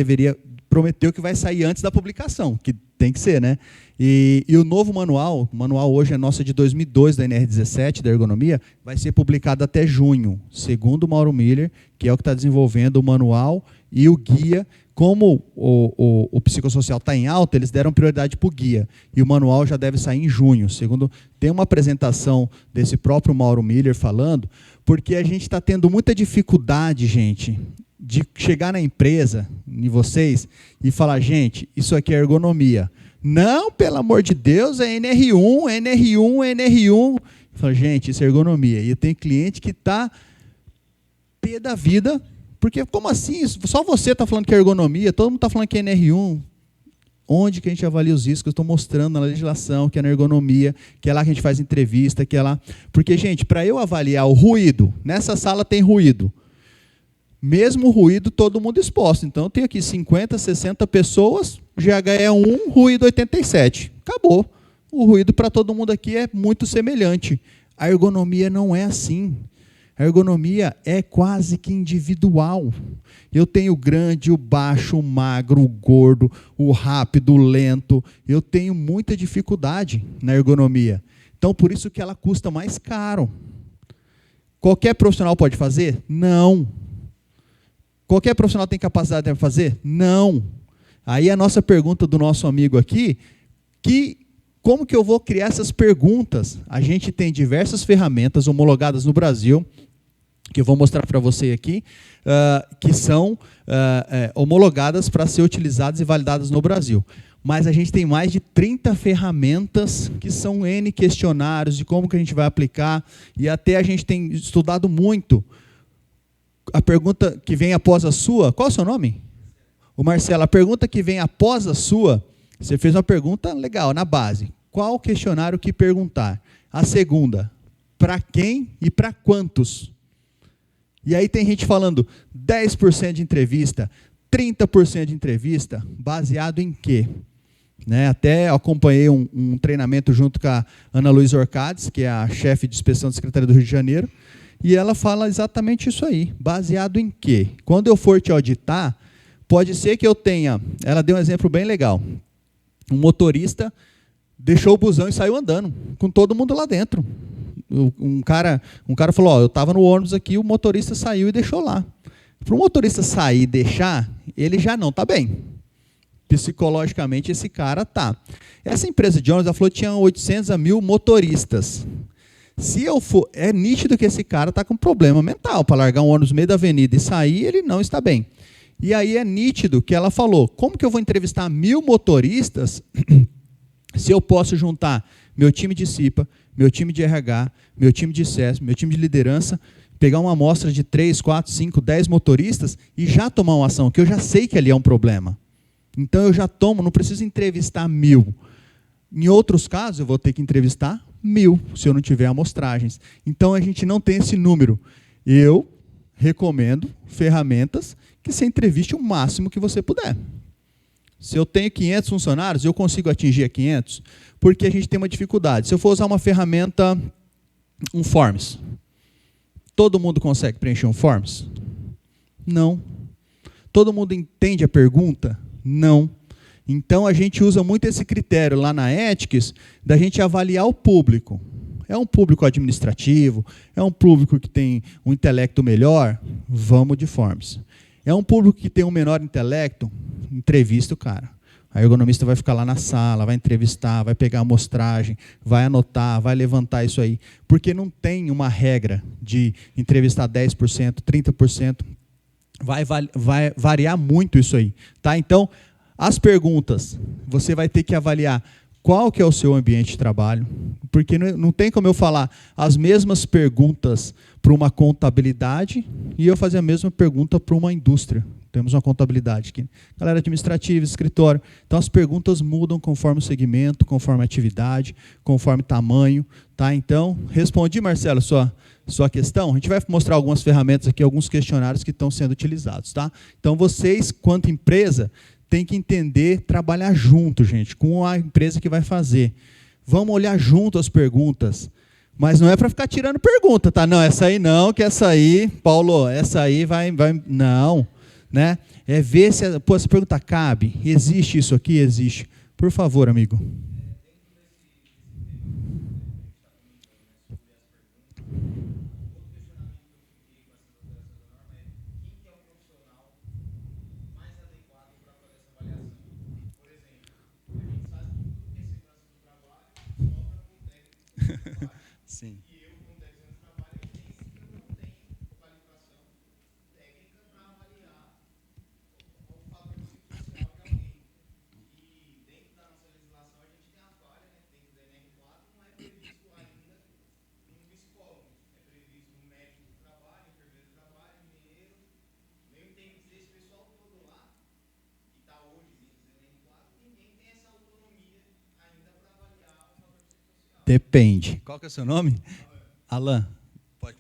prometeu que vai sair antes da publicação, que tem que ser, né? E o novo manual, o manual hoje é nosso de 2002, da NR17, da ergonomia, vai ser publicado até junho, segundo o Mauro Miller, que é o que está desenvolvendo o manual e o guia. Como o psicossocial está em alta, eles deram prioridade para o guia. E o manual já deve sair em junho. Tem uma apresentação desse próprio Mauro Miller falando, porque a gente está tendo muita dificuldade, gente, de chegar na empresa, em vocês, e falar, gente, isso aqui é ergonomia. Não, pelo amor de Deus, é NR1, NR1, NR1. Fala, gente, isso é ergonomia. E eu tenho cliente que está pé da vida, porque como assim? Só você está falando que é ergonomia, todo mundo está falando que é NR1. Onde que a gente avalia os riscos? Eu estou mostrando na legislação que é na ergonomia, que é lá que a gente faz entrevista, que é lá. Porque, gente, para eu avaliar o ruído, nessa sala tem ruído. Mesmo ruído, todo mundo exposto. Então, eu tenho aqui 50, 60 pessoas, GH é 1, ruído 87. Acabou. O ruído para todo mundo aqui é muito semelhante. A ergonomia não é assim. A ergonomia é quase que individual. Eu tenho o grande, o baixo, o magro, o gordo, o rápido, o lento. Eu tenho muita dificuldade na ergonomia. Então, por isso que ela custa mais caro. Qualquer profissional pode fazer? Não. Qualquer profissional tem capacidade de fazer? Não. Aí a nossa pergunta do nosso amigo aqui, como que eu vou criar essas perguntas? A gente tem diversas ferramentas homologadas no Brasil, que eu vou mostrar para você aqui, que são homologadas para ser utilizadas e validadas no Brasil. Mas a gente tem mais de 30 ferramentas que são N questionários de como que a gente vai aplicar, e até a gente tem estudado muito. A pergunta que vem após a sua, qual é o seu nome? O Marcelo, a pergunta que vem após a sua, você fez uma pergunta legal, na base. Qual questionário que perguntar? A segunda, para quem e para quantos? E aí tem gente falando 10% de entrevista, 30% de entrevista, baseado em quê? Né? Até acompanhei um treinamento junto com a Ana Luísa Orcades, que é a chefe de inspeção da Secretaria do Rio de Janeiro, e ela fala exatamente isso aí, baseado em quê? Quando eu for te auditar, pode ser que eu tenha, ela deu um exemplo bem legal, um motorista deixou o busão e saiu andando, com todo mundo lá dentro. Um cara falou, eu estava no ônibus aqui, o motorista saiu e deixou lá. Para o motorista sair e deixar, ele já não está bem. Psicologicamente, esse cara está. Essa empresa de ônibus, ela falou que tinha 800 a 1.000 motoristas. Se eu for, é nítido que esse cara está com problema mental. Para largar um ônibus no meio da avenida e sair, ele não está bem. E aí é nítido que ela falou, como que eu vou entrevistar 1.000 motoristas se eu posso juntar meu time de CIPA, meu time de RH, meu time de CESP, meu time de liderança, pegar uma amostra de 3, 4, 5, 10 motoristas e já tomar uma ação, que eu já sei que ali é um problema. Então eu já tomo, não preciso entrevistar 1.000. Em outros casos, eu vou ter que entrevistar 1.000, se eu não tiver amostragens. Então a gente não tem esse número. Eu recomendo ferramentas que você entreviste o máximo que você puder. Se eu tenho 500 funcionários, eu consigo atingir a 500, porque a gente tem uma dificuldade. Se eu for usar uma ferramenta, um Forms, todo mundo consegue preencher um Forms? Não. Todo mundo entende a pergunta? Não. Então, a gente usa muito esse critério lá na Ethics, da gente avaliar o público. É um público administrativo? É um público que tem um intelecto melhor? Vamos de Forms. É um público que tem um menor intelecto? Entrevista o cara. A ergonomista vai ficar lá na sala, vai entrevistar, vai pegar a amostragem, vai anotar, vai levantar isso aí. Porque não tem uma regra de entrevistar 10%, 30%. Vai variar muito isso aí. Tá? Então, as perguntas, você vai ter que avaliar qual que é o seu ambiente de trabalho, porque não tem como eu falar as mesmas perguntas para uma contabilidade e eu fazer a mesma pergunta para uma indústria. Temos uma contabilidade aqui. Galera administrativa, escritório. Então, as perguntas mudam conforme o segmento, conforme a atividade, conforme tamanho. Tá? Então, respondi, Marcelo, sua questão. A gente vai mostrar algumas ferramentas aqui, alguns questionários que estão sendo utilizados. Tá? Então, vocês, quanto empresa, tem que entender, trabalhar junto, gente, com a empresa que vai fazer. Vamos olhar junto as perguntas, mas não é para ficar tirando pergunta, tá? Não, essa aí não, que essa aí, Paulo, essa aí vai não, né? É ver se essa pergunta cabe, existe isso aqui? Existe. Por favor, amigo. Sim. Depende. Qual que é o seu nome? Alan. Pode.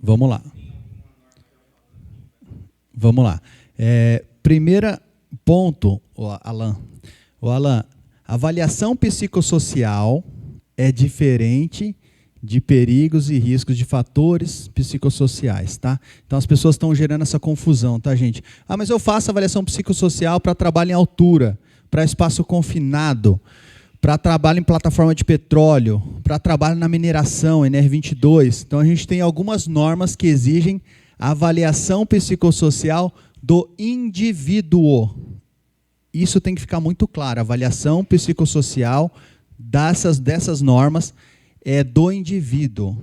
Vamos lá. Vamos lá. Primeiro ponto, Alan. Alan, avaliação psicossocial é diferente de perigos e riscos de fatores psicossociais, tá? Então as pessoas estão gerando essa confusão, tá, gente? Ah, mas eu faço avaliação psicossocial para trabalho em altura, para espaço confinado, para trabalho em plataforma de petróleo, para trabalho na mineração, NR22. Então a gente tem algumas normas que exigem a avaliação psicossocial do indivíduo. Isso tem que ficar muito claro. A avaliação psicossocial dessas normas é do indivíduo.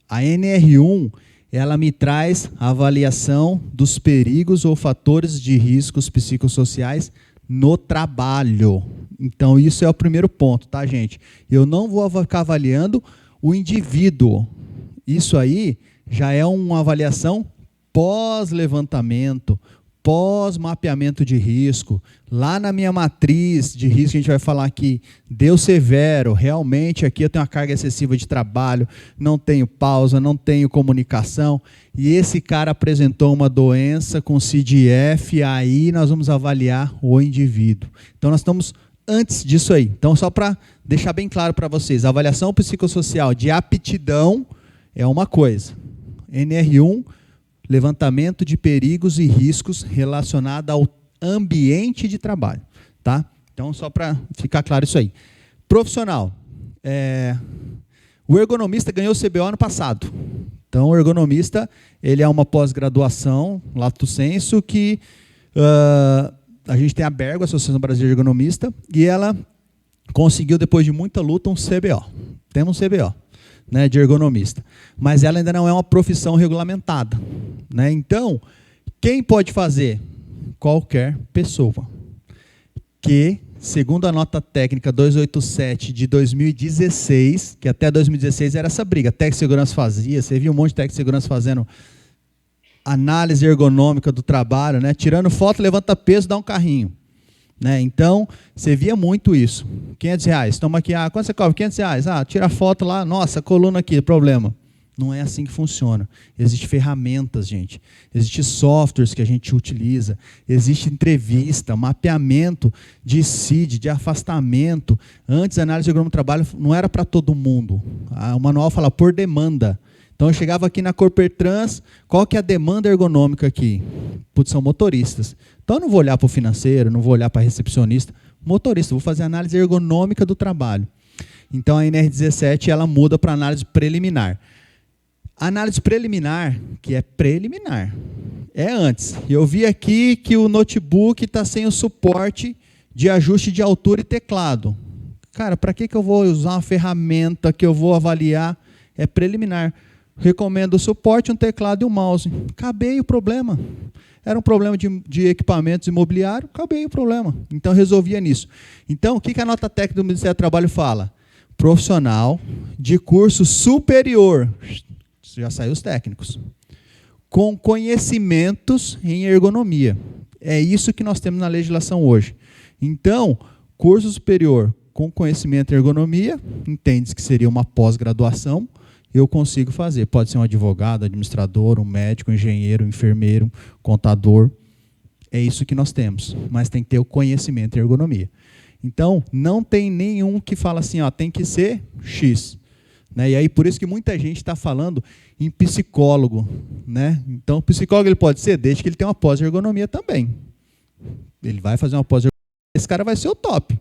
A NR1, ela me traz a avaliação dos perigos ou fatores de riscos psicossociais no trabalho. Então, isso é o primeiro ponto, tá, gente? Eu não vou ficar avaliando o indivíduo. Isso aí já é uma avaliação pós-levantamento, pós-mapeamento de risco. Lá na minha matriz de risco, a gente vai falar aqui, deu severo, realmente aqui eu tenho uma carga excessiva de trabalho, não tenho pausa, não tenho comunicação, e esse cara apresentou uma doença com CDF, aí nós vamos avaliar o indivíduo. Então, nós estamos antes disso aí. Então, só para deixar bem claro para vocês, a avaliação psicossocial de aptidão é uma coisa. NR1, levantamento de perigos e riscos relacionado ao ambiente de trabalho, tá? Então, só para ficar claro isso aí. Profissional. O ergonomista ganhou o CBO ano passado. Então, o ergonomista, ele é uma pós-graduação, lato sensu, que a gente tem a Bergo, a Associação Brasileira de Ergonomista, e ela conseguiu, depois de muita luta, um CBO. Temos um CBO. Né, de ergonomista, mas ela ainda não é uma profissão regulamentada, né? Então, quem pode fazer? Qualquer pessoa que, segundo a nota técnica 287 de 2016, que até 2016 era essa briga, técnico de segurança fazia, você viu um monte de técnico de segurança fazendo análise ergonômica do trabalho, né? Tirando foto, levanta peso, dá um carrinho. Né? Então, você via muito isso. R$500, toma aqui, quanto você cobra? R$500, tira a foto lá, nossa, coluna aqui, problema. Não é assim que funciona. Existem ferramentas, gente. Existem softwares que a gente utiliza. Existe entrevista, mapeamento de CID, de afastamento. Antes, a análise de ergonômica do trabalho não era para todo mundo. O manual fala por demanda. Então, eu chegava aqui na Corpertrans, qual que é a demanda ergonômica aqui? Putz, são motoristas. Então, eu não vou olhar para o financeiro, não vou olhar para a recepcionista. Motorista, vou fazer análise ergonômica do trabalho. Então, a NR17, ela muda para análise preliminar. A análise preliminar, que é preliminar, é antes. Eu vi aqui que o notebook está sem o suporte de ajuste de altura e teclado. Cara, para que eu vou usar uma ferramenta que eu vou avaliar? É preliminar. Recomendo o suporte, um teclado e um mouse. Acabei o problema. Era um problema de equipamentos imobiliários, acabei o problema. Então, resolvia nisso. Então, o que a nota técnica do Ministério do Trabalho fala? Profissional de curso superior. Já saiu os técnicos. Com conhecimentos em ergonomia. É isso que nós temos na legislação hoje. Então, curso superior com conhecimento em ergonomia, entende-se que seria uma pós-graduação, eu consigo fazer. Pode ser um advogado, administrador, um médico, um engenheiro, um enfermeiro, contador. É isso que nós temos. Mas tem que ter o conhecimento em ergonomia. Então, não tem nenhum que fala assim, tem que ser X. Né? E aí, por isso que muita gente está falando em psicólogo. Né? Então, o psicólogo ele pode ser, desde que ele tenha uma pós-ergonomia também. Ele vai fazer uma pós-ergonomia. Esse cara vai ser o top.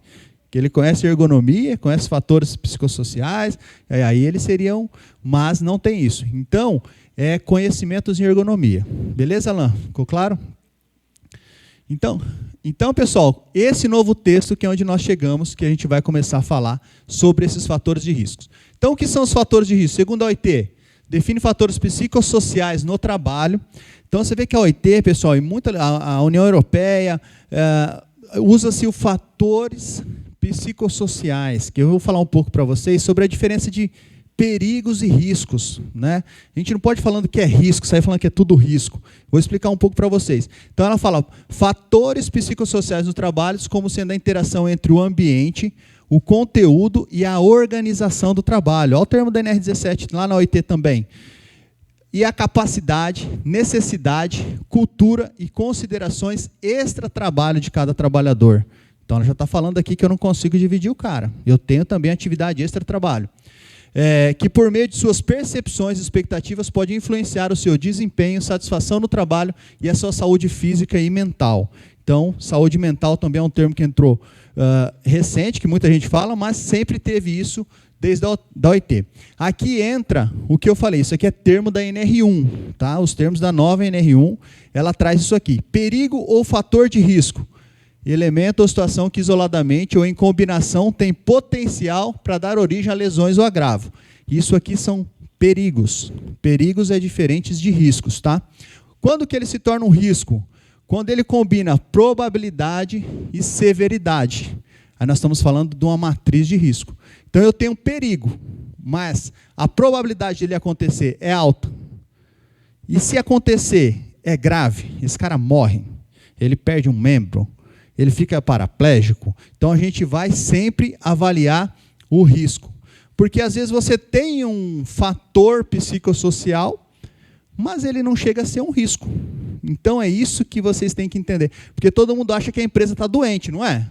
Que ele conhece ergonomia, conhece fatores psicossociais, aí eles seriam, mas não tem isso. Então, é conhecimentos em ergonomia. Beleza, Alan? Ficou claro? Então, pessoal, esse novo texto que é onde nós chegamos, que a gente vai começar a falar sobre esses fatores de riscos. Então, o que são os fatores de risco? Segundo a OIT, define fatores psicossociais no trabalho. Então, você vê que a OIT, pessoal, e a União Europeia, usa-se o fatores psicossociais, que eu vou falar um pouco para vocês sobre a diferença de perigos e riscos. Né? A gente não pode falando que é risco, sair falando que é tudo risco. Vou explicar um pouco para vocês. Então, ela fala fatores psicossociais no trabalho como sendo a interação entre o ambiente, o conteúdo e a organização do trabalho. Olha o termo da NR17 lá na OIT também. e a capacidade, necessidade, cultura e considerações extra-trabalho de cada trabalhador. Então, ela já está falando aqui que eu não consigo dividir o cara. Eu tenho também atividade extra-trabalho. Que por meio de suas percepções e expectativas pode influenciar o seu desempenho, satisfação no trabalho e a sua saúde física e mental. Então, saúde mental também é um termo que entrou recente, que muita gente fala, mas sempre teve isso desde a OIT. Aqui entra o que eu falei, isso aqui é termo da NR1, tá? Os termos da nova NR1, ela traz isso aqui. Perigo ou fator de risco. Elemento ou situação que isoladamente ou em combinação tem potencial para dar origem a lesões ou agravo. Isso aqui são perigos. Perigos é diferentes de riscos, tá? Quando que ele se torna um risco? Quando ele combina probabilidade e severidade. Aí nós estamos falando de uma matriz de risco. Então eu tenho um perigo, mas a probabilidade dele acontecer é alta. E se acontecer, é grave, esse cara morre, ele perde um membro, ele fica paraplégico. Então a gente vai sempre avaliar o risco. Porque às vezes você tem um fator psicossocial, mas ele não chega a ser um risco. Então é isso que vocês têm que entender. Porque todo mundo acha que a empresa está doente, não é?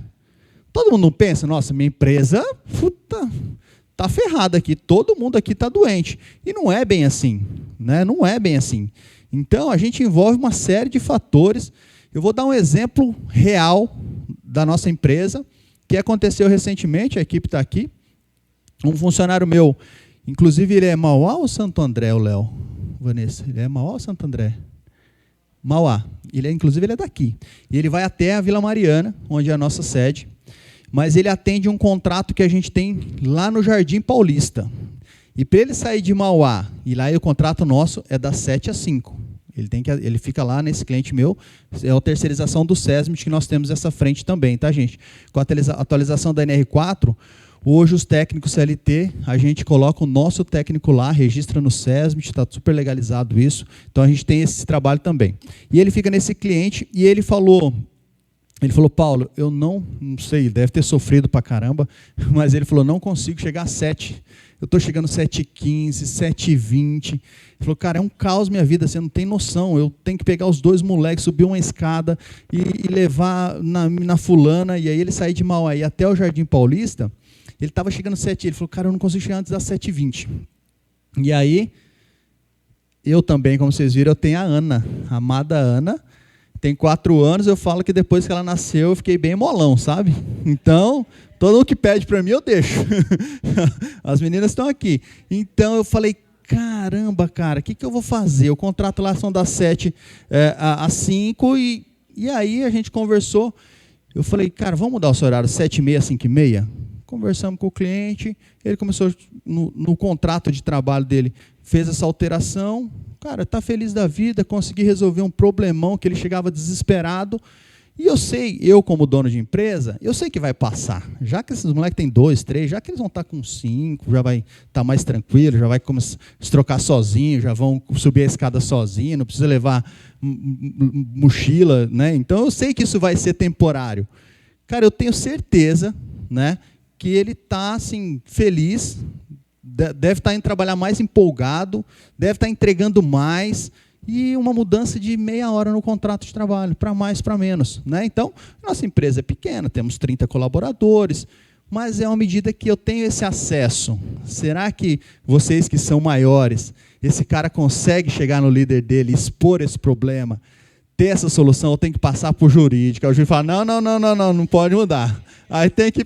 Todo mundo não pensa, nossa, minha empresa está ferrada aqui, todo mundo aqui está doente. E não é bem assim, né? Não é bem assim. Então a gente envolve uma série de fatores. Eu vou dar um exemplo real da nossa empresa, que aconteceu recentemente, a equipe está aqui. Um funcionário meu, inclusive ele é Mauá ou Santo André, o Léo? Vanessa, ele é Mauá ou Santo André? Mauá. Inclusive ele é daqui. E ele vai até a Vila Mariana, onde é a nossa sede, mas ele atende um contrato que a gente tem lá no Jardim Paulista. E para ele sair de Mauá, e lá o contrato nosso é das 7 às 5. Ele fica lá nesse cliente meu, é a terceirização do SESMIT que nós temos essa frente também, tá, gente? Com a atualização da NR4, hoje os técnicos CLT, a gente coloca o nosso técnico lá, registra no SESMIT, está super legalizado isso, então a gente tem esse trabalho também. E ele fica nesse cliente e ele falou, Paulo, eu não sei, deve ter sofrido pra caramba, mas ele falou, não consigo chegar a 7. Eu estou chegando 7h15, 7h20. Ele falou, cara, é um caos minha vida, você não tem noção. Eu tenho que pegar os dois moleques, subir uma escada e levar na fulana. E aí ele sair de Mauá até o Jardim Paulista, ele estava chegando 7h. Ele falou, cara, eu não consigo chegar antes das 7h20. E aí, eu também, como vocês viram, eu tenho a Ana, a amada Ana. Tem 4 anos, eu falo que depois que ela nasceu, eu fiquei bem molão, sabe? Então, todo mundo que pede para mim, eu deixo. As meninas estão aqui. Então, eu falei, caramba, cara, o que eu vou fazer? O contrato lá são das 7 às 5, e aí a gente conversou. Eu falei, cara, vamos mudar o seu horário, 7h30, 5h30? Conversamos com o cliente, ele começou, no contrato de trabalho dele, fez essa alteração. Cara, está feliz da vida, consegui resolver um problemão que ele chegava desesperado. E eu como dono de empresa, eu sei que vai passar. Já que esses moleques têm 2, 3, já que eles vão estar com 5, já vai estar mais tranquilo, já vai começar a se trocar sozinho, já vão subir a escada sozinho, não precisa levar mochila, né? Então eu sei que isso vai ser temporário. Cara, eu tenho certeza, né, que ele está assim, feliz, deve estar indo trabalhar mais empolgado, deve estar entregando mais, e uma mudança de meia hora no contrato de trabalho, para mais, para menos, né? Então, nossa empresa é pequena, temos 30 colaboradores, mas é uma medida que eu tenho esse acesso. Será que vocês que são maiores, esse cara consegue chegar no líder dele, expor esse problema, ter essa solução, ou tem que passar por jurídica? O juiz fala, não pode mudar. Aí tem que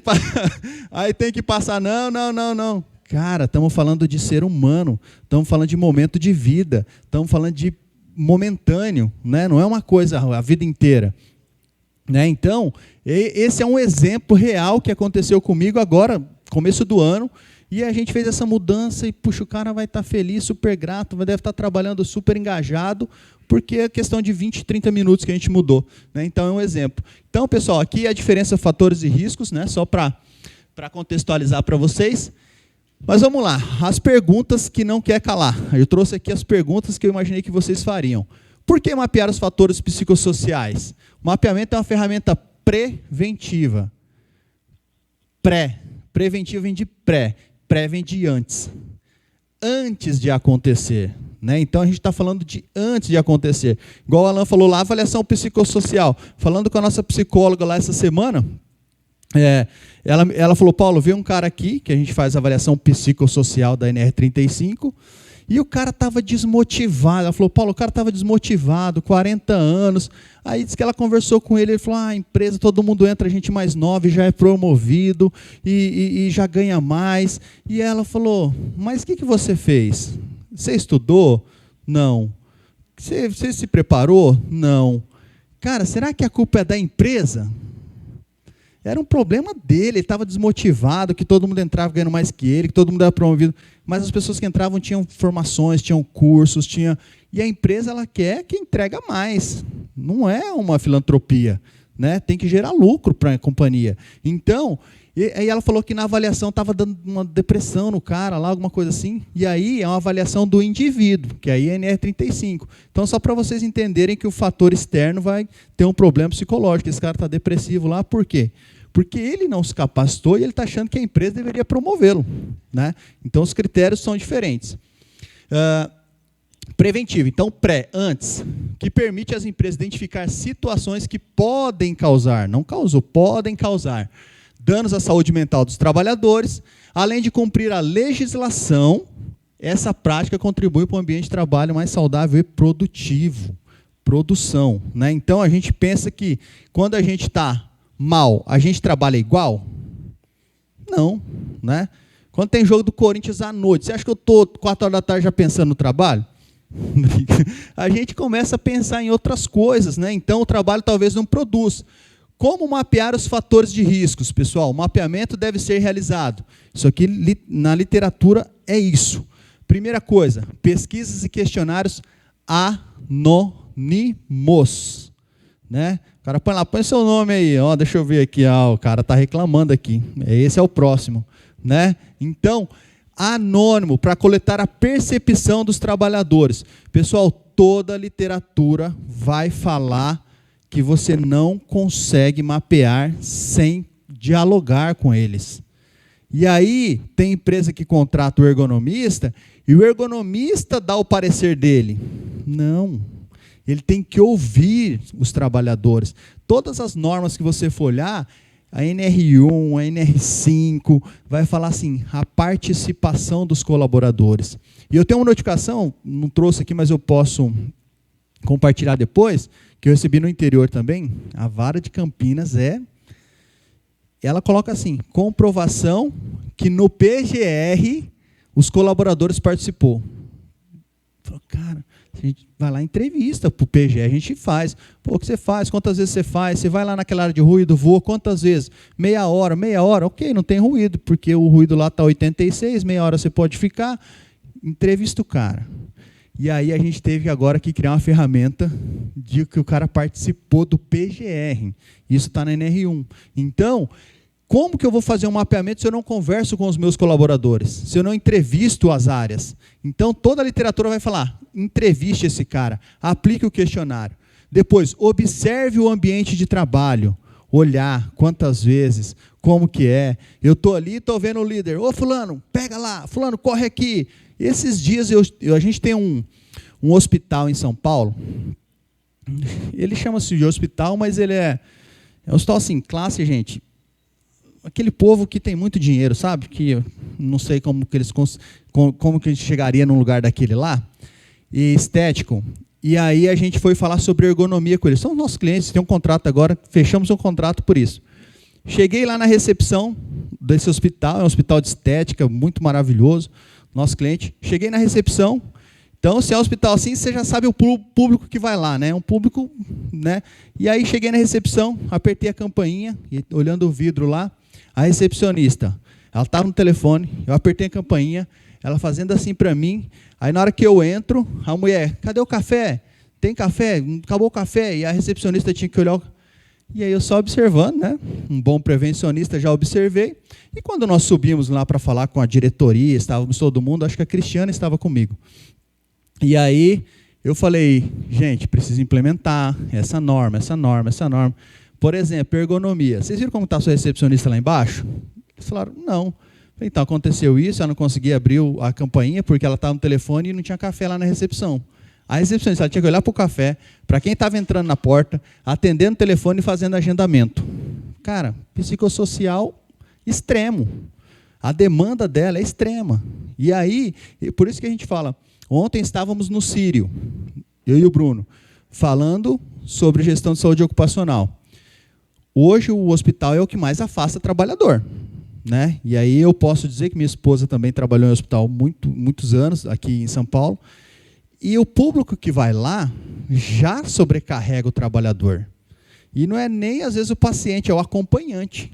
passar, não. Cara, estamos falando de ser humano, estamos falando de momento de vida, estamos falando de momentâneo, né? Não é uma coisa a vida inteira. Né? Então, esse é um exemplo real que aconteceu comigo agora, começo do ano, e a gente fez essa mudança e, puxa, o cara vai estar feliz, super grato, deve estar trabalhando super engajado, porque é questão de 20, 30 minutos que a gente mudou. Né? Então, é um exemplo. Então, pessoal, aqui é a diferença fatores e riscos, né? Só para contextualizar para vocês. Mas vamos lá, as perguntas que não quer calar. Eu trouxe aqui as perguntas que eu imaginei que vocês fariam. Por que mapear os fatores psicossociais? O mapeamento é uma ferramenta preventiva. Preventivo vem de pré vem de antes. Antes de acontecer. né? Então, a gente está falando de antes de acontecer. Igual o Alan falou lá, avaliação psicossocial. Falando com a nossa psicóloga lá essa semana, ela falou, Paulo, veio um cara aqui, que a gente faz avaliação psicossocial da NR35, e o cara estava desmotivado. Ela falou, Paulo, o cara estava desmotivado, 40 anos. Aí disse que ela conversou com ele, ele falou, a empresa, todo mundo entra, gente mais nova, e já é promovido, e já ganha mais. E ela falou, mas o que você fez? Você estudou? Não. Você se preparou? Não. Cara, será que a culpa é da empresa? Era um problema dele, ele estava desmotivado, que todo mundo entrava ganhando mais que ele, que todo mundo era promovido. Mas as pessoas que entravam tinham formações, tinham cursos, e a empresa ela quer que entrega mais. Não é uma filantropia, né? Tem que gerar lucro para a companhia. Então, aí ela falou que na avaliação estava dando uma depressão no cara, lá, alguma coisa assim. E aí é uma avaliação do indivíduo, que aí é NR35. Então, só para vocês entenderem que o fator externo vai ter um problema psicológico. Esse cara está depressivo lá, por quê? Porque ele não se capacitou e ele está achando que a empresa deveria promovê-lo, né? Então, os critérios são diferentes. Preventivo, então antes, que permite às empresas identificar situações que podem causar, não causou, podem causar danos à saúde mental dos trabalhadores, além de cumprir a legislação. Essa prática contribui para um ambiente de trabalho mais saudável e produtivo. Produção, né? Então, a gente pensa que quando a gente está mal, a gente trabalha igual? Não, né? Quando tem jogo do Corinthians à noite, você acha que eu estou 4 horas da tarde já pensando no trabalho? A gente começa a pensar em outras coisas, né? Então, o trabalho talvez não produz. Como mapear os fatores de riscos, pessoal? O mapeamento deve ser realizado. Isso aqui, na literatura, é isso. Primeira coisa, pesquisas e questionários anônimos, né? O cara põe lá, põe seu nome aí, ó, deixa eu ver aqui, o cara está reclamando aqui, esse é o próximo, né? Então, anônimo, para coletar a percepção dos trabalhadores. Pessoal, toda a literatura vai falar que você não consegue mapear sem dialogar com eles. E aí, tem empresa que contrata o ergonomista, e o ergonomista dá o parecer dele. Não. Ele tem que ouvir os trabalhadores. Todas as normas que você for olhar, a NR1, a NR5, vai falar assim, a participação dos colaboradores. E eu tenho uma notificação, não trouxe aqui, mas eu posso compartilhar depois, que eu recebi no interior também. A Vara de Campinas ela coloca assim, comprovação que no PGR os colaboradores participou. Falei, cara, a gente vai lá em entrevista para o PGR, a gente faz. Pô, o que você faz? Quantas vezes você faz? Você vai lá naquela área de ruído, voa quantas vezes? Meia hora, ok, não tem ruído, porque o ruído lá está 86, meia hora você pode ficar. Entrevista o cara. E aí a gente teve agora que criar uma ferramenta de que o cara participou do PGR. Isso está na NR1. Então, como que eu vou fazer um mapeamento se eu não converso com os meus colaboradores? Se eu não entrevisto as áreas? Então, toda a literatura vai falar, entreviste esse cara, aplique o questionário. Depois, observe o ambiente de trabalho. Olhar quantas vezes, como que é. Eu estou ali, estou vendo o líder. Ô, fulano, pega lá. Fulano, corre aqui. Esses dias, a gente tem um hospital em São Paulo. Ele chama-se de hospital, mas ele é um hospital assim, classe, gente. Aquele povo que tem muito dinheiro, sabe? Que não sei como que a gente chegaria num lugar daquele lá. E estético. E aí a gente foi falar sobre ergonomia com eles. São nossos clientes, tem um contrato agora, fechamos um contrato por isso. Cheguei lá na recepção desse hospital, é um hospital de estética, muito maravilhoso, nosso cliente. Cheguei na recepção, então se é um hospital assim, você já sabe o público que vai lá, né? Um público, né? E aí cheguei na recepção, apertei a campainha, e olhando o vidro lá, a recepcionista, ela estava no telefone, eu apertei a campainha, ela fazendo assim para mim, aí na hora que eu entro, a mulher, cadê o café? Tem café? Acabou o café? E a recepcionista tinha que olhar, e aí eu só observando, né? Um bom prevencionista, já observei, e quando nós subimos lá para falar com a diretoria, estávamos todo mundo, acho que a Cristiana estava comigo, e aí eu falei, gente, precisa implementar essa norma, por exemplo, ergonomia. Vocês viram como está a sua recepcionista lá embaixo? Eles falaram, não. Então, aconteceu isso, ela não conseguia abrir a campainha porque ela estava no telefone e não tinha café lá na recepção. A recepcionista tinha que olhar para o café, para quem estava entrando na porta, atendendo o telefone e fazendo agendamento. Cara, psicossocial extremo. A demanda dela é extrema. E aí, por isso que a gente fala, ontem estávamos no Sírio, eu e o Bruno, falando sobre gestão de saúde ocupacional. Hoje o hospital é o que mais afasta trabalhador, né? E aí eu posso dizer que minha esposa também trabalhou em hospital muitos anos, aqui em São Paulo, e o público que vai lá já sobrecarrega o trabalhador. E não é nem, às vezes, o paciente, é o acompanhante.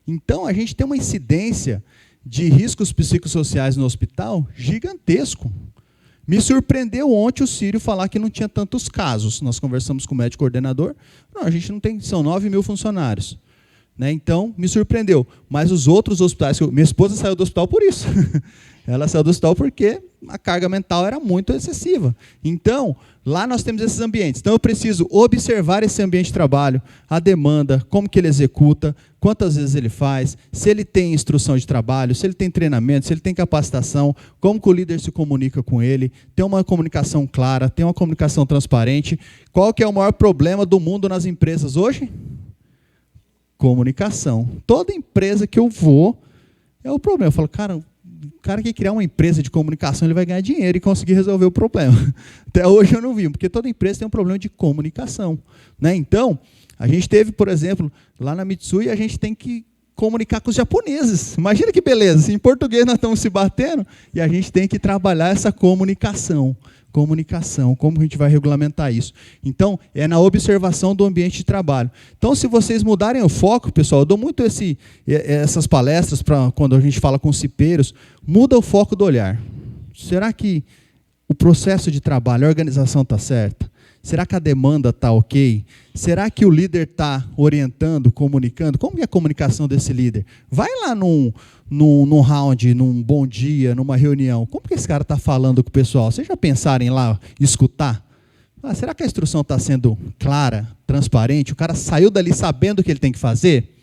Então, a gente tem uma incidência de riscos psicossociais no hospital gigantesco. Me surpreendeu ontem o Sírio falar que não tinha tantos casos. Nós conversamos com o médico coordenador. Não, a gente não tem, são 9.000 funcionários. Né? Então, me surpreendeu. Mas os outros hospitais, minha esposa saiu do hospital por isso. Ela saiu do hospital porque a carga mental era muito excessiva. Então, lá nós temos esses ambientes. Então, eu preciso observar esse ambiente de trabalho, a demanda, como que ele executa, quantas vezes ele faz, se ele tem instrução de trabalho, se ele tem treinamento, se ele tem capacitação, como que o líder se comunica com ele, tem uma comunicação clara, tem uma comunicação transparente. Qual que é o maior problema do mundo nas empresas hoje? Comunicação. Toda empresa que eu vou é o problema. Eu falo, cara, o cara que criar uma empresa de comunicação, ele vai ganhar dinheiro e conseguir resolver o problema. Até hoje eu não vi, porque toda empresa tem um problema de comunicação. Né? Então, a gente teve, por exemplo, lá na Mitsui, a gente tem que comunicar com os japoneses. Imagina que beleza, em português nós estamos se batendo e a gente tem que trabalhar essa comunicação. Comunicação, como a gente vai regulamentar isso? Então, é na observação do ambiente de trabalho. Então, se vocês mudarem o foco, pessoal, eu dou muito essas palestras para quando a gente fala com cipeiros, muda o foco do olhar. Será que o processo de trabalho, a organização está certa? Será que a demanda está ok? Será que o líder está orientando, comunicando? Como é a comunicação desse líder? Vai lá num round, num bom dia, numa reunião. Como que esse cara está falando com o pessoal? Vocês já pensaram em lá escutar? Será que a instrução está sendo clara, transparente? O cara saiu dali sabendo o que ele tem que fazer?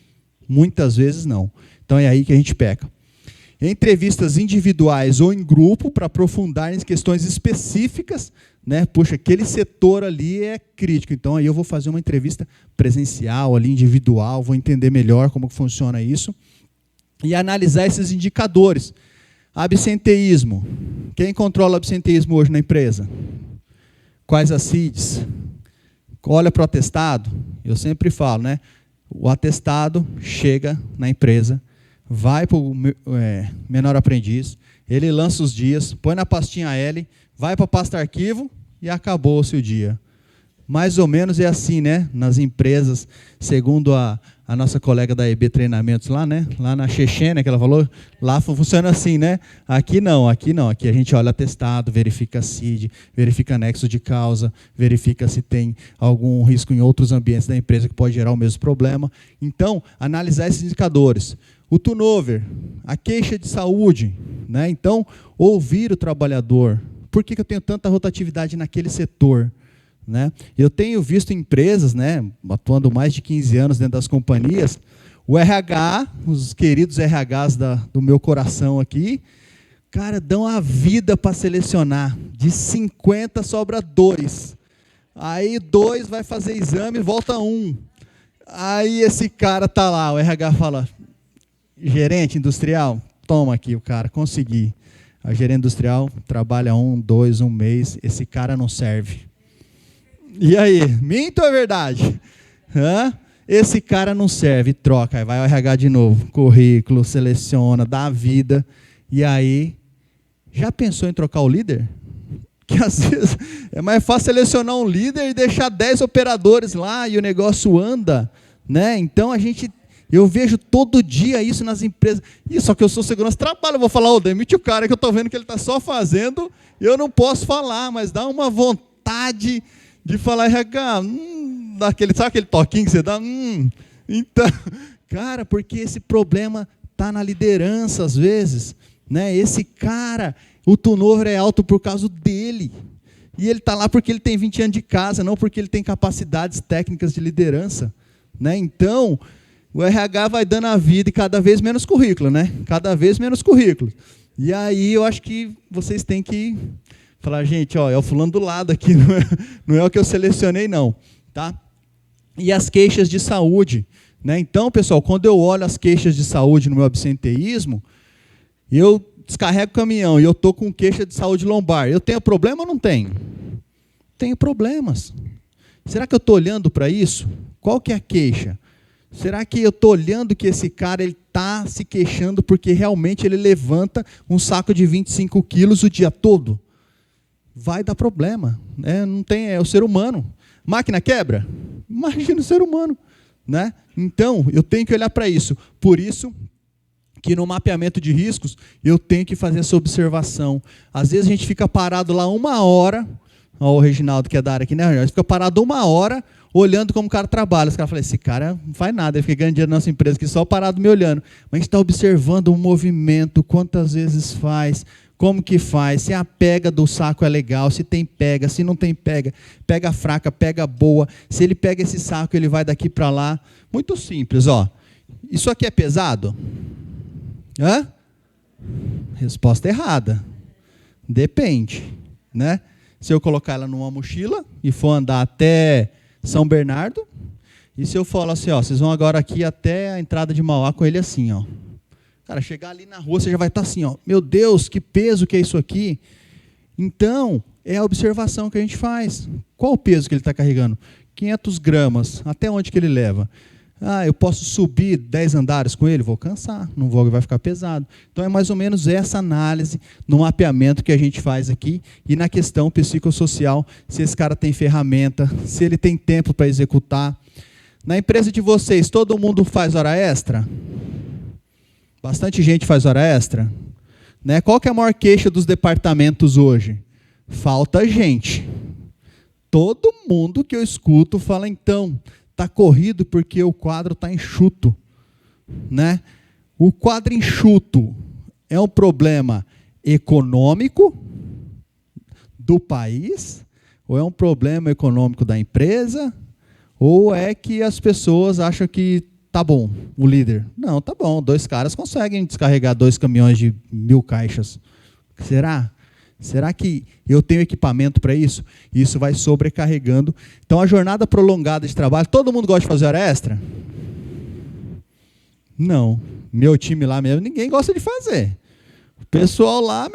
Muitas vezes não. Então é aí que a gente peca. Entrevistas individuais ou em grupo para aprofundar em questões específicas, né? Puxa, aquele setor ali é crítico, então aí eu vou fazer uma entrevista presencial, ali individual, vou entender melhor como funciona isso e analisar esses indicadores. Absenteísmo. Quem controla o absenteísmo hoje na empresa? Quais as CIDs? Olha para o atestado. Eu sempre falo, né? O atestado chega na empresa, vai para o menor aprendiz, ele lança os dias, põe na pastinha L, vai para a pasta arquivo e acabou-se o dia. Mais ou menos é assim, né? Nas empresas, segundo a nossa colega da EB Treinamentos lá, né? Lá na Chechênia, que ela falou, lá funciona assim, né? Aqui não. Aqui a gente olha atestado, verifica CID, verifica nexo de causa, verifica se tem algum risco em outros ambientes da empresa que pode gerar o mesmo problema. Então, analisar esses indicadores. O turnover, a queixa de saúde, né? Então, ouvir o trabalhador. Por que eu tenho tanta rotatividade naquele setor? Né? Eu tenho visto empresas, né, atuando mais de 15 anos dentro das companhias, o RH, os queridos RHs do meu coração aqui, cara, dão a vida para selecionar. De 50 sobra 2. Aí 2 vai fazer exame, volta 1. Aí esse cara tá lá, o RH fala, gerente industrial, toma aqui o cara, consegui. A gerente industrial trabalha 1, 2, 1 mês, esse cara não serve. E aí, minto ou é verdade? Esse cara não serve, troca, aí vai o RH de novo, currículo, seleciona, dá a vida, e aí, já pensou em trocar o líder? Que às vezes é mais fácil selecionar um líder e deixar 10 operadores lá e o negócio anda, né? Então eu vejo todo dia isso nas empresas, e só que eu sou segurança do trabalho, eu vou falar, demite o cara que eu estou vendo que ele está só fazendo, eu não posso falar, mas dá uma vontade de falar, RH, sabe aquele toquinho que você dá? Então, cara, porque esse problema está na liderança às vezes, né? Esse cara, o turnover é alto por causa dele, e ele está lá porque ele tem 20 anos de casa, não porque ele tem capacidades técnicas de liderança, né? Então, o RH vai dando a vida e cada vez menos currículo, né? Cada vez menos currículo. E aí eu acho que vocês têm que falar, gente, ó, é o fulano do lado aqui, não é o que eu selecionei, não. Tá? E as queixas de saúde. Né? Então, pessoal, quando eu olho as queixas de saúde no meu absenteísmo, eu descarrego o caminhão e eu estou com queixa de saúde lombar. Eu tenho problema ou não tenho? Tenho problemas. Será que eu estou olhando para isso? Qual que é a queixa? Será que eu estou olhando que esse cara está se queixando porque realmente ele levanta um saco de 25 quilos o dia todo? Vai dar problema. Né? Não tem, é o ser humano. Máquina quebra? Imagina o ser humano. Né? Então, eu tenho que olhar para isso. Por isso que no mapeamento de riscos, eu tenho que fazer essa observação. Às vezes a gente fica parado lá 1 hora, ó, o Reginaldo que é da área aqui, né? A gente fica parado 1 hora, olhando como o cara trabalha. Os caras falam, esse cara não faz nada, ele fica ganhando dinheiro na nossa empresa, que só parado me olhando. Mas a gente está observando o movimento, quantas vezes faz, como que faz, se a pega do saco é legal, se tem pega, se não tem pega, pega fraca, pega boa, se ele pega esse saco, ele vai daqui para lá. Muito simples, ó. Isso aqui é pesado? Hã? Resposta errada. Depende, né? Se eu colocar ela numa mochila e for andar até São Bernardo, e se eu falar assim, ó, vocês vão agora aqui até a entrada de Mauá com ele assim, ó. Cara, chegar ali na rua, você já vai estar assim, ó, meu Deus, que peso que é isso aqui. Então, é a observação que a gente faz. Qual o peso que ele está carregando? 500 gramas. Até onde que ele leva? Ah, eu posso subir 10 andares com ele? Vou cansar, não vou, vai ficar pesado. Então, é mais ou menos essa análise no mapeamento que a gente faz aqui e na questão psicossocial, se esse cara tem ferramenta, se ele tem tempo para executar. Na empresa de vocês, todo mundo faz hora extra? Bastante gente faz hora extra? Né? Qual que é a maior queixa dos departamentos hoje? Falta gente. Todo mundo que eu escuto fala, então, está corrido porque o quadro está enxuto. Né? O quadro enxuto é um problema econômico do país? Ou é um problema econômico da empresa? Ou é que as pessoas acham que tá bom, o líder? Não, tá bom, 2 caras conseguem descarregar 2 caminhões de 1000 caixas. Será? Será que eu tenho equipamento para isso? Isso vai sobrecarregando. Então, a jornada prolongada de trabalho, todo mundo gosta de fazer hora extra? Não. Meu time lá mesmo, ninguém gosta de fazer. O pessoal lá,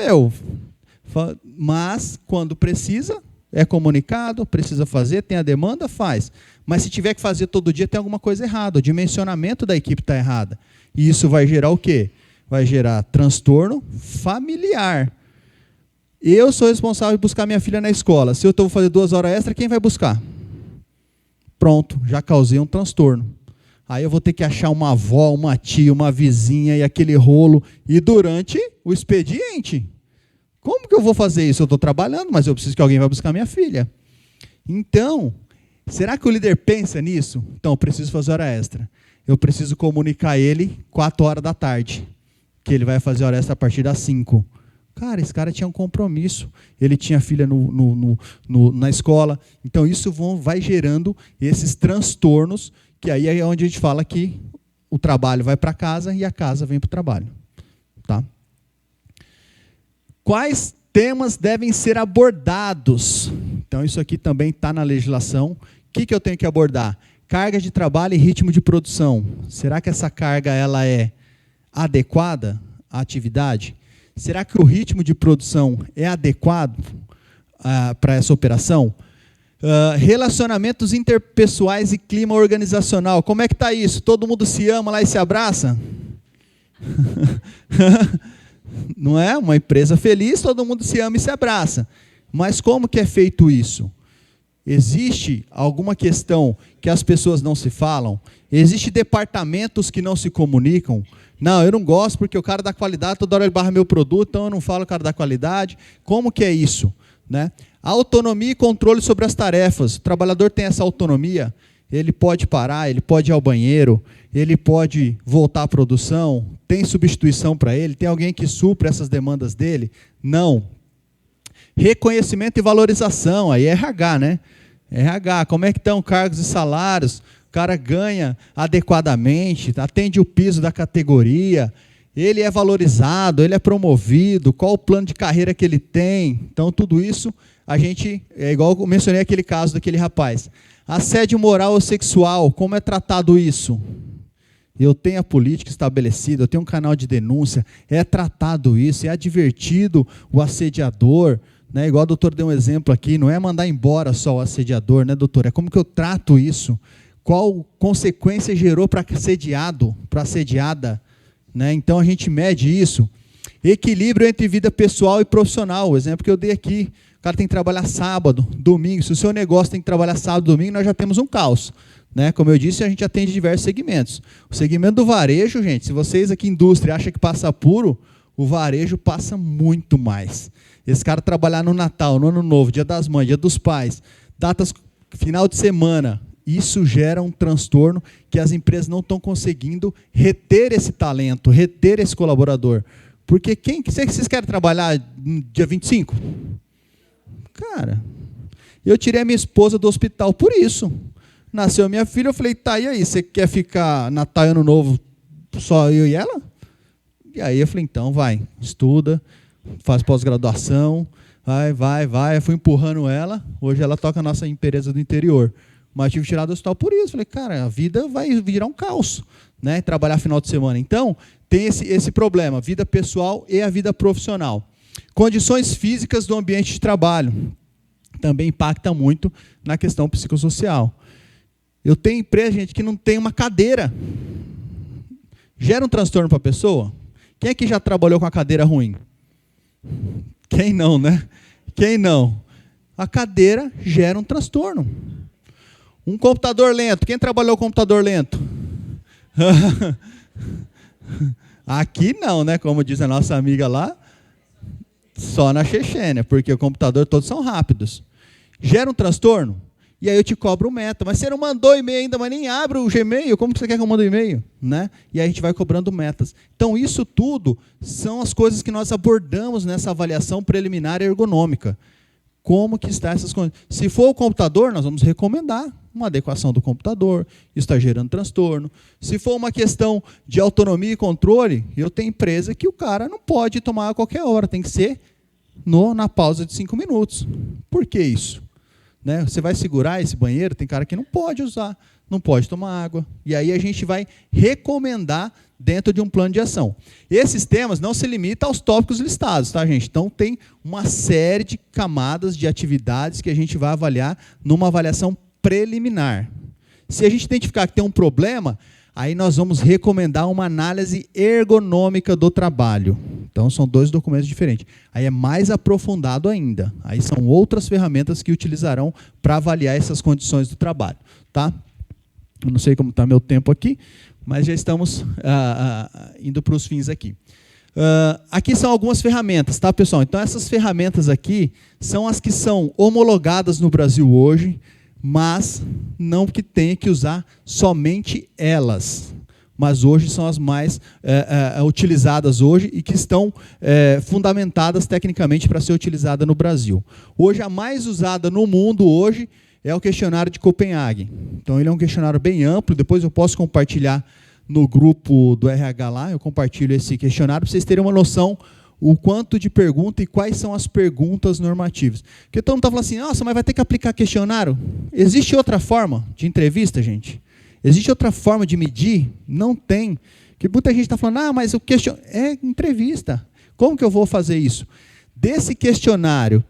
mas quando precisa, é comunicado, precisa fazer, tem a demanda, faz. Mas se tiver que fazer todo dia, tem alguma coisa errada. O dimensionamento da equipe está errado. E isso vai gerar o quê? Vai gerar transtorno familiar. Eu sou responsável por buscar minha filha na escola. Se eu estou fazendo 2 horas extra, quem vai buscar? Pronto, já causei um transtorno. Aí eu vou ter que achar uma avó, uma tia, uma vizinha e aquele rolo. E durante o expediente. Como que eu vou fazer isso? Eu estou trabalhando, mas eu preciso que alguém vá buscar minha filha. Então, será que o líder pensa nisso? Então, eu preciso fazer hora extra. Eu preciso comunicar ele 4 horas da tarde, que ele vai fazer hora extra a partir das 5. Cara, esse cara tinha um compromisso. Ele tinha filha na escola. Então, isso vai gerando esses transtornos, que aí é onde a gente fala que o trabalho vai para casa e a casa vem para o trabalho. Tá? Quais temas devem ser abordados? Então, isso aqui também está na legislação. O que eu tenho que abordar? Carga de trabalho e ritmo de produção. Será que essa carga ela é adequada à atividade? Será que o ritmo de produção é adequado para essa operação? Relacionamentos interpessoais e clima organizacional. Como é que está isso? Todo mundo se ama lá e se abraça? Não é? Uma empresa feliz, todo mundo se ama e se abraça. Mas como que é feito isso? Existe alguma questão que as pessoas não se falam? Existem departamentos que não se comunicam? Não, eu não gosto porque o cara da qualidade, toda hora ele barra meu produto, então eu não falo o cara da qualidade. Como que é isso? Né? Autonomia e controle sobre as tarefas. O trabalhador tem essa autonomia, ele pode parar, ele pode ir ao banheiro, ele pode voltar à produção, tem substituição para ele, tem alguém que supra essas demandas dele? Não. Reconhecimento e valorização, aí é RH, né? RH, como é que estão cargos e salários? cara ganha adequadamente, atende o piso da categoria, ele é valorizado, ele é promovido, qual o plano de carreira que ele tem. Então, tudo isso, a gente, é igual eu mencionei aquele caso daquele rapaz. Assédio moral ou sexual, como é tratado isso? Eu tenho a política estabelecida, eu tenho um canal de denúncia, é tratado isso, é advertido o assediador, né? Igual o doutor deu um exemplo aqui, não é mandar embora só o assediador, né, doutor? É como que eu trato isso? Qual consequência gerou para assediado, para assediada? Né? Então, a gente mede isso. Equilíbrio entre vida pessoal e profissional, o exemplo que eu dei aqui. O cara tem que trabalhar sábado, domingo. Se o seu negócio tem que trabalhar sábado, domingo, nós já temos um caos. Né? Como eu disse, a gente atende diversos segmentos. O segmento do varejo, gente, se vocês aqui, indústria, acham que passa puro, o varejo passa muito mais. Esse cara trabalhar no Natal, no Ano Novo, Dia das Mães, Dia dos Pais, datas, final de semana, isso gera um transtorno que as empresas não estão conseguindo reter esse talento, reter esse colaborador. Porque vocês querem trabalhar no dia 25? Cara, eu tirei a minha esposa do hospital por isso. Nasceu minha filha, eu falei, tá, e aí, você quer ficar Natal e Ano Novo só eu e ela? E aí eu falei, então vai, estuda, faz pós-graduação, vai. Eu fui empurrando ela, hoje ela toca a nossa empresa do interior. Mas tive que tirar do hospital por isso. Falei, cara, a vida vai virar um caos, né? Trabalhar final de semana. Então, tem esse problema, vida pessoal e a vida profissional. Condições físicas do ambiente de trabalho também impacta muito na questão psicossocial. Eu tenho empresa, gente, que não tem uma cadeira. Gera um transtorno para a pessoa? Quem aqui já trabalhou com a cadeira ruim? Quem não, né? Quem não? A cadeira gera um transtorno. Um computador lento. Quem trabalhou com computador lento? Aqui não, né? Como diz a nossa amiga lá, só na Chechênia, porque o computador todos são rápidos. Gera um transtorno? E aí eu te cobro o meta. Mas você não mandou e-mail ainda, mas nem abre o Gmail. Como você quer que eu mande o e-mail? Né? E aí a gente vai cobrando metas. Então, isso tudo são as coisas que nós abordamos nessa avaliação preliminar ergonômica. Como que está essas coisas? Se for o computador, nós vamos recomendar uma adequação do computador. Isso está gerando transtorno. Se for uma questão de autonomia e controle, eu tenho empresa que o cara não pode tomar a qualquer hora. Tem que ser na pausa de 5 minutos. Por que isso? Né? Você vai segurar esse banheiro, tem cara que não pode usar, não pode tomar água. E aí a gente vai recomendar dentro de um plano de ação. Esses temas não se limitam aos tópicos listados, tá, gente? Então, tem uma série de camadas de atividades que a gente vai avaliar numa avaliação preliminar. Se a gente identificar que tem um problema, aí nós vamos recomendar uma análise ergonômica do trabalho. Então, são 2 documentos diferentes. Aí é mais aprofundado ainda. Aí são outras ferramentas que utilizarão para avaliar essas condições do trabalho. Tá? Eu não sei como está meu tempo aqui, mas já estamos indo para os fins aqui. Aqui são algumas ferramentas, tá, pessoal? Então, essas ferramentas aqui são as que são homologadas no Brasil hoje, mas não que tenha que usar somente elas. Mas hoje são as mais utilizadas hoje e que estão fundamentadas tecnicamente para ser utilizada no Brasil. Hoje, a mais usada no mundo hoje é o questionário de Copenhague. Então, ele é um questionário bem amplo, depois eu posso compartilhar no grupo do RH lá, eu compartilho esse questionário para vocês terem uma noção o quanto de pergunta e quais são as perguntas normativas. Porque todo mundo está falando assim, nossa, mas vai ter que aplicar questionário? Existe outra forma de entrevista, gente? Existe outra forma de medir? Não tem. Porque muita gente está falando, mas o questionário é entrevista. Como que eu vou fazer isso? Desse questionário,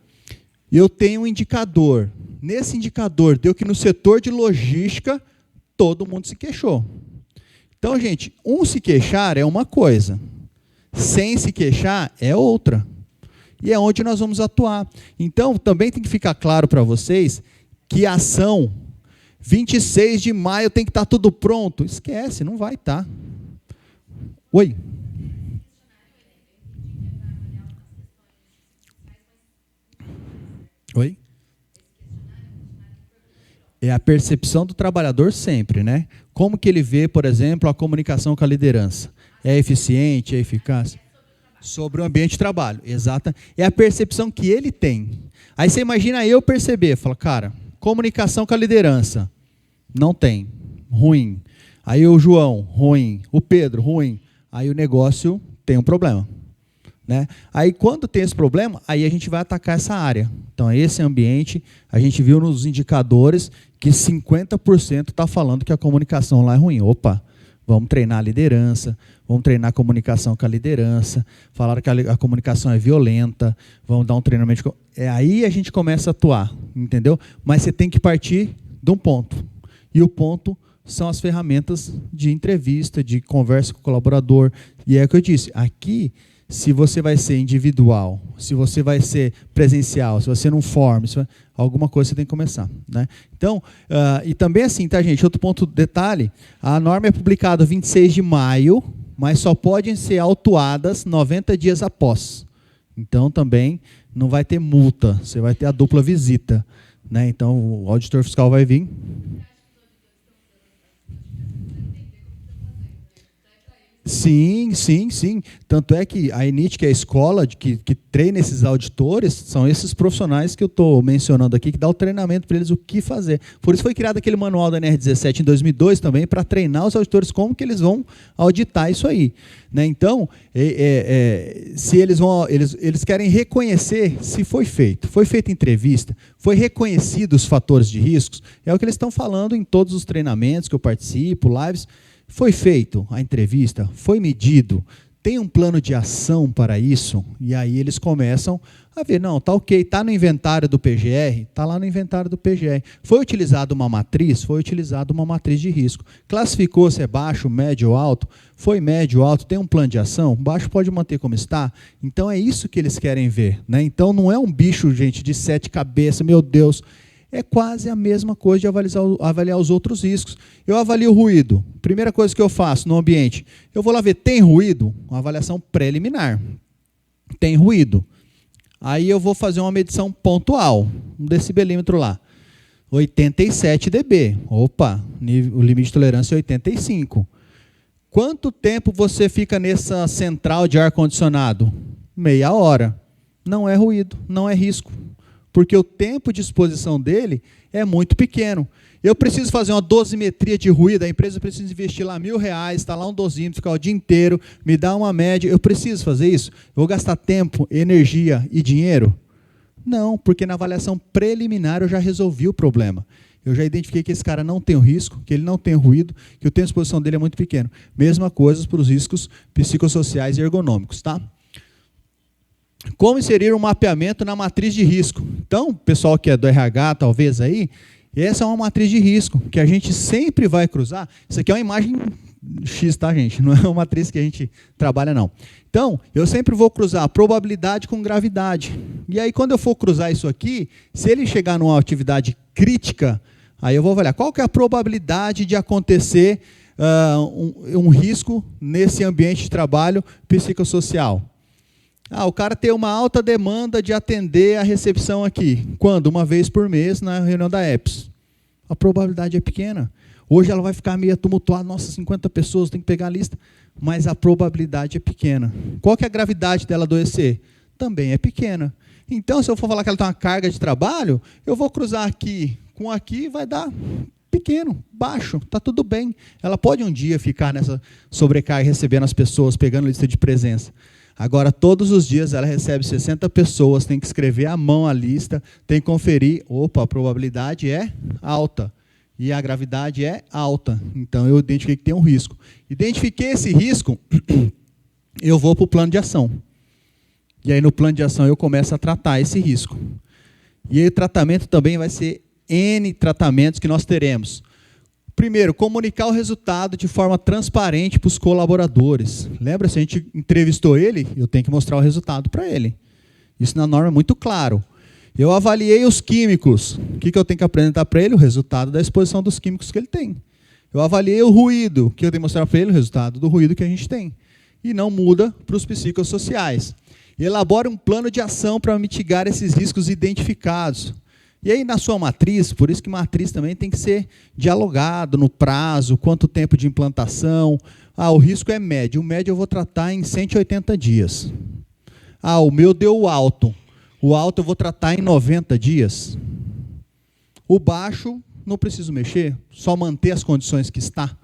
eu tenho um indicador. Nesse indicador, deu que no setor de logística, todo mundo se queixou. Então, gente, se queixar é uma coisa. Sem se queixar é outra. E é onde nós vamos atuar. Então, também tem que ficar claro para vocês que a ação 26 de maio tem que estar tudo pronto. Esquece, não vai estar. Oi? Oi? É a percepção do trabalhador sempre, né? Como que ele vê, por exemplo, a comunicação com a liderança? É eficiente, é eficaz? Sobre o ambiente de trabalho, exata. É a percepção que ele tem. Aí você imagina eu perceber, fala, cara, comunicação com a liderança, não tem. ruim. Aí o João, ruim. O Pedro, ruim. Aí o negócio tem um problema. Né? Aí, quando tem esse problema, aí a gente vai atacar essa área. Então, esse ambiente, a gente viu nos indicadores que 50% está falando que a comunicação lá é ruim. Opa, vamos treinar a liderança, vamos treinar a comunicação com a liderança, falaram que a comunicação é violenta, vamos dar um treinamento. Aí a gente começa a atuar, entendeu? Mas você tem que partir de um ponto. E o ponto são as ferramentas de entrevista, de conversa com o colaborador. E é o que eu disse, aqui, se você vai ser individual, se você vai ser presencial, se você não forma, alguma coisa você tem que começar. Né? Então, e também assim, tá, gente? Outro ponto, detalhe, a norma é publicada 26 de maio, mas só podem ser autuadas 90 dias após. Então, também não vai ter multa, você vai ter a dupla visita. Né? Então, o auditor fiscal vai vir. Sim, sim, sim. Tanto é que a ENIT, que é a escola que treina esses auditores, são esses profissionais que eu estou mencionando aqui, que dá o treinamento para eles o que fazer. Por isso foi criado aquele manual da NR17 em 2002 também, para treinar os auditores como que eles vão auditar isso aí. Né? Então, se eles querem reconhecer se foi feita entrevista, foi reconhecido os fatores de riscos, é o que eles estão falando em todos os treinamentos que eu participo, lives. Foi feito a entrevista, foi medido, tem um plano de ação para isso, e aí eles começam a ver, não, está ok, está no inventário do PGR, está lá no inventário do PGR. Foi utilizada uma matriz? Foi utilizada uma matriz de risco. Classificou se é baixo, médio ou alto? Foi médio ou alto? Tem um plano de ação? Baixo pode manter como está? Então é isso que eles querem ver. Né? Então não é um bicho, gente, de 7 cabeças, meu Deus. É quase a mesma coisa de avaliar os outros riscos. Eu avalio o ruído. Primeira coisa que eu faço no ambiente, eu vou lá ver, tem ruído? Uma avaliação preliminar. Tem ruído. Aí eu vou fazer uma medição pontual, um decibelímetro lá. 87 dB. Opa, o limite de tolerância é 85. Quanto tempo você fica nessa central de ar-condicionado? Meia hora. Não é ruído, não é risco. Porque o tempo de exposição dele é muito pequeno. Eu preciso fazer uma dosimetria de ruído, a empresa precisa investir lá R$1.000, instalar um dosímetro, ficar o dia inteiro, me dar uma média. Eu preciso fazer isso? Eu vou gastar tempo, energia e dinheiro? Não, porque na avaliação preliminar eu já resolvi o problema. Eu já identifiquei que esse cara não tem o risco, que ele não tem ruído, que o tempo de exposição dele é muito pequeno. Mesma coisa para os riscos psicossociais e ergonômicos, tá? Como inserir um mapeamento na matriz de risco? Então, pessoal que é do RH, talvez aí, essa é uma matriz de risco que a gente sempre vai cruzar. Isso aqui é uma imagem X, tá, gente? Não é uma matriz que a gente trabalha, não. Então, eu sempre vou cruzar probabilidade com gravidade. E aí, quando eu for cruzar isso aqui, se ele chegar numa atividade crítica, aí eu vou avaliar qual que é a probabilidade de acontecer um risco nesse ambiente de trabalho psicossocial. O cara tem uma alta demanda de atender a recepção aqui. Quando? Uma vez por mês na reunião da EPS. A probabilidade é pequena. Hoje ela vai ficar meio tumultuada. Nossa, 50 pessoas, tem que pegar a lista. Mas a probabilidade é pequena. Qual que é a gravidade dela adoecer? Também é pequena. Então, se eu for falar que ela tem uma carga de trabalho, eu vou cruzar aqui com aqui, vai dar pequeno, baixo, está tudo bem. Ela pode um dia ficar nessa sobrecarga, recebendo as pessoas, pegando lista de presença. Agora, todos os dias ela recebe 60 pessoas, tem que escrever à mão a lista, tem que conferir, opa, a probabilidade é alta e a gravidade é alta. Então, eu identifiquei que tem um risco. Identifiquei esse risco, eu vou para o plano de ação. E aí, no plano de ação, eu começo a tratar esse risco. E aí, o tratamento também vai ser N tratamentos que nós teremos. Primeiro, comunicar o resultado de forma transparente para os colaboradores. Lembra, se a gente entrevistou ele, eu tenho que mostrar o resultado para ele. Isso na norma é muito claro. Eu avaliei os químicos. O que eu tenho que apresentar para ele? O resultado da exposição dos químicos que ele tem. Eu avaliei o ruído. O que eu tenho que mostrar para ele? O resultado do ruído que a gente tem. E não muda para os psicossociais. Elabore um plano de ação para mitigar esses riscos identificados. E aí, na sua matriz, por isso que matriz também tem que ser dialogado no prazo, quanto tempo de implantação. O risco é médio. O médio eu vou tratar em 180 dias. O meu deu alto. O alto eu vou tratar em 90 dias. O baixo, não preciso mexer, só manter as condições que está.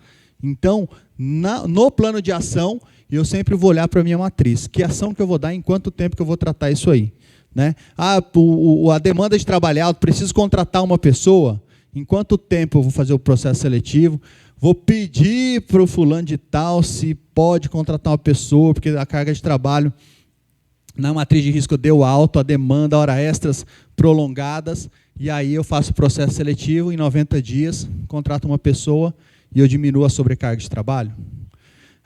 Então, no plano de ação, eu sempre vou olhar para a minha matriz. Que ação que eu vou dar, em quanto tempo que eu vou tratar isso aí? Né? A demanda de trabalho é alta, preciso contratar uma pessoa, em quanto tempo eu vou fazer o processo seletivo? Vou pedir para o fulano de tal se pode contratar uma pessoa, porque a carga de trabalho na matriz de risco deu alto, a demanda, hora extras prolongadas, e aí eu faço o processo seletivo, em 90 dias, contrato uma pessoa e eu diminuo a sobrecarga de trabalho.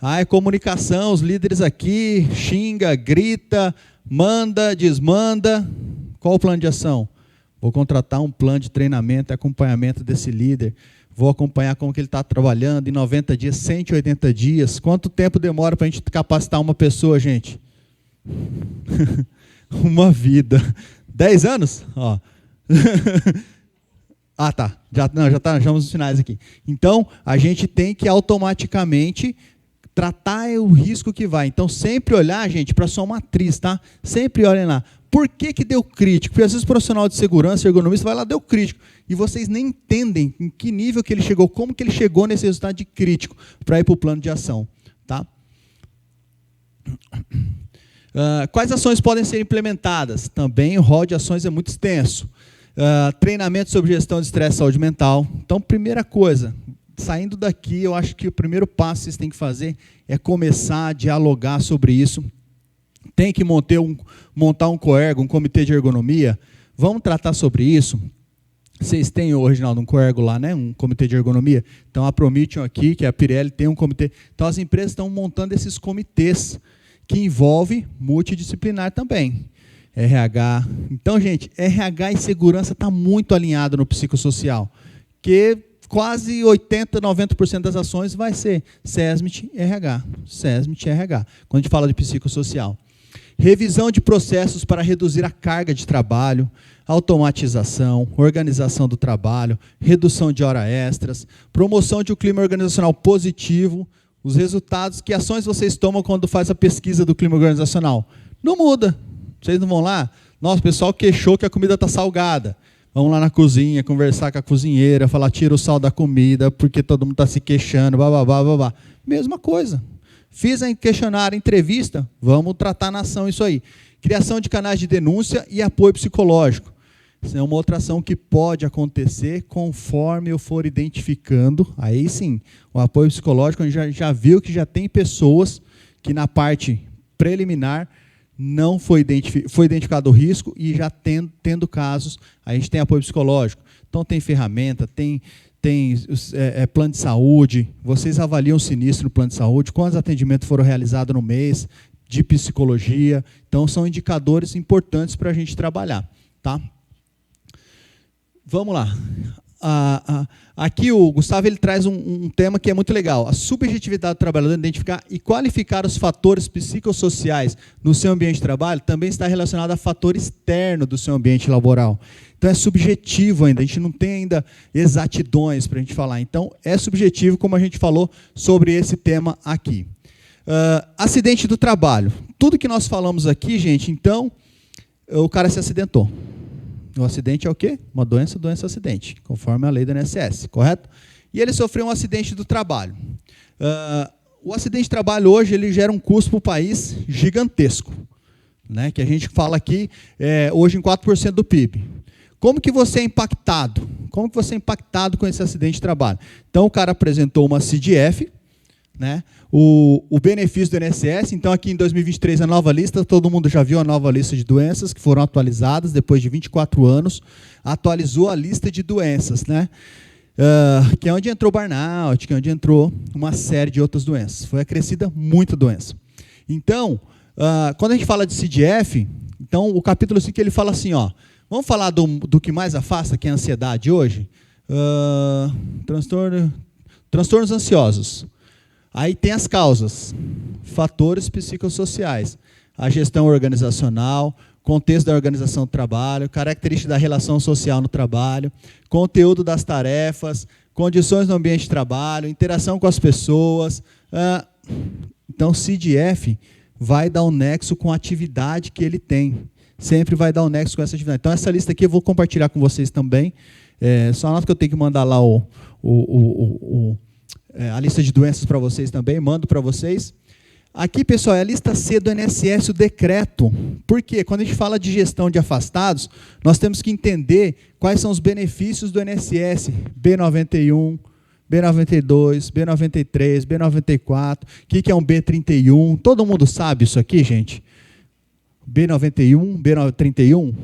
É comunicação, os líderes aqui, xinga, grita, manda, desmanda. Qual o plano de ação? Vou contratar um plano de treinamento e acompanhamento desse líder. Vou acompanhar como que ele está trabalhando em 90 dias, 180 dias. Quanto tempo demora para a gente capacitar uma pessoa, gente? Uma vida. 10 anos? Ó. Tá. Já estamos nos finais aqui. Então, a gente tem que automaticamente tratar o risco que vai. Então, sempre olhar, gente, para a sua matriz, tá? Sempre olhem lá. Por que deu crítico? Porque às vezes o profissional de segurança, ergonomista, vai lá, deu crítico. E vocês nem entendem em que nível que ele chegou, como que ele chegou nesse resultado de crítico para ir para o plano de ação. Tá? Quais ações podem ser implementadas? Também o rol de ações é muito extenso. Treinamento sobre gestão de estresse e saúde mental. Então, primeira coisa, saindo daqui, eu acho que o primeiro passo que vocês têm que fazer é começar a dialogar sobre isso. Tem que montar um coergo, um comitê de ergonomia. Vamos tratar sobre isso. Vocês têm o original de um coergo lá, né? Um comitê de ergonomia. Então, a Prometheon aqui, que é a Pirelli, tem um comitê. Então, as empresas estão montando esses comitês, que envolve multidisciplinar também. RH. Então, gente, RH e segurança está muito alinhado no psicossocial, que quase 80%, 90% das ações vai ser SESMIT e RH. SESMIT e RH, quando a gente fala de psicossocial. Revisão de processos para reduzir a carga de trabalho, automatização, organização do trabalho, redução de horas extras, promoção de um clima organizacional positivo, os resultados, que ações vocês tomam quando faz a pesquisa do clima organizacional? Não muda. Vocês não vão lá? Nossa, o pessoal queixou que a comida está salgada. Vamos lá na cozinha, conversar com a cozinheira, falar, tira o sal da comida, porque todo mundo está se queixando, babá. Mesma coisa. Fiz a questionário, entrevista, vamos tratar na ação isso aí. Criação de canais de denúncia e apoio psicológico. Isso é uma outra ação que pode acontecer conforme eu for identificando. Aí sim, o apoio psicológico, a gente já viu que já tem pessoas que na parte preliminar não foi identificado o risco e já tendo casos, a gente tem apoio psicológico. Então tem ferramenta, tem plano de saúde, vocês avaliam o sinistro no plano de saúde, quantos atendimentos foram realizados no mês, de psicologia. Então são indicadores importantes para a gente trabalhar. Tá? Vamos lá. Aqui o Gustavo ele traz um tema que é muito legal. A subjetividade do trabalhador, identificar e qualificar os fatores psicossociais no seu ambiente de trabalho, também está relacionado a fator externo do seu ambiente laboral. Então é subjetivo ainda, a gente não tem ainda exatidões para a gente falar. Então é subjetivo, como a gente falou sobre esse tema aqui. Acidente do trabalho. Tudo que nós falamos aqui, gente, então, o cara se acidentou. O acidente é o quê? Uma doença, acidente, conforme a lei do INSS, correto? E ele sofreu um acidente do trabalho. O acidente de trabalho hoje ele gera um custo para o país gigantesco, né? Que a gente fala aqui hoje em 4% do PIB. Como que você é impactado? Como que você é impactado com esse acidente de trabalho? Então, o cara apresentou uma CDF, né? O benefício do INSS, então aqui em 2023 a nova lista, todo mundo já viu a nova lista de doenças que foram atualizadas depois de 24 anos, atualizou a lista de doenças, né? Que é onde entrou burnout, que é onde entrou uma série de outras doenças. Foi acrescida muita doença. Então, quando a gente fala de CDF, então o capítulo 5 ele fala assim, ó, vamos falar do que mais afasta, que é a ansiedade hoje? Transtornos ansiosos. Aí tem as causas, fatores psicossociais, a gestão organizacional, contexto da organização do trabalho, características da relação social no trabalho, conteúdo das tarefas, condições no ambiente de trabalho, interação com as pessoas. Então, CDF vai dar um nexo com a atividade que ele tem. Sempre vai dar um nexo com essa atividade. Então, essa lista aqui eu vou compartilhar com vocês também. Só anota que eu tenho que mandar lá a lista de doenças para vocês também, mando para vocês. Aqui, pessoal, é a lista C do INSS, o decreto. Por quê? Quando a gente fala de gestão de afastados, nós temos que entender quais são os benefícios do INSS, B91, B92, B93, B94, o que é um B31, todo mundo sabe isso aqui, gente? B91, B31,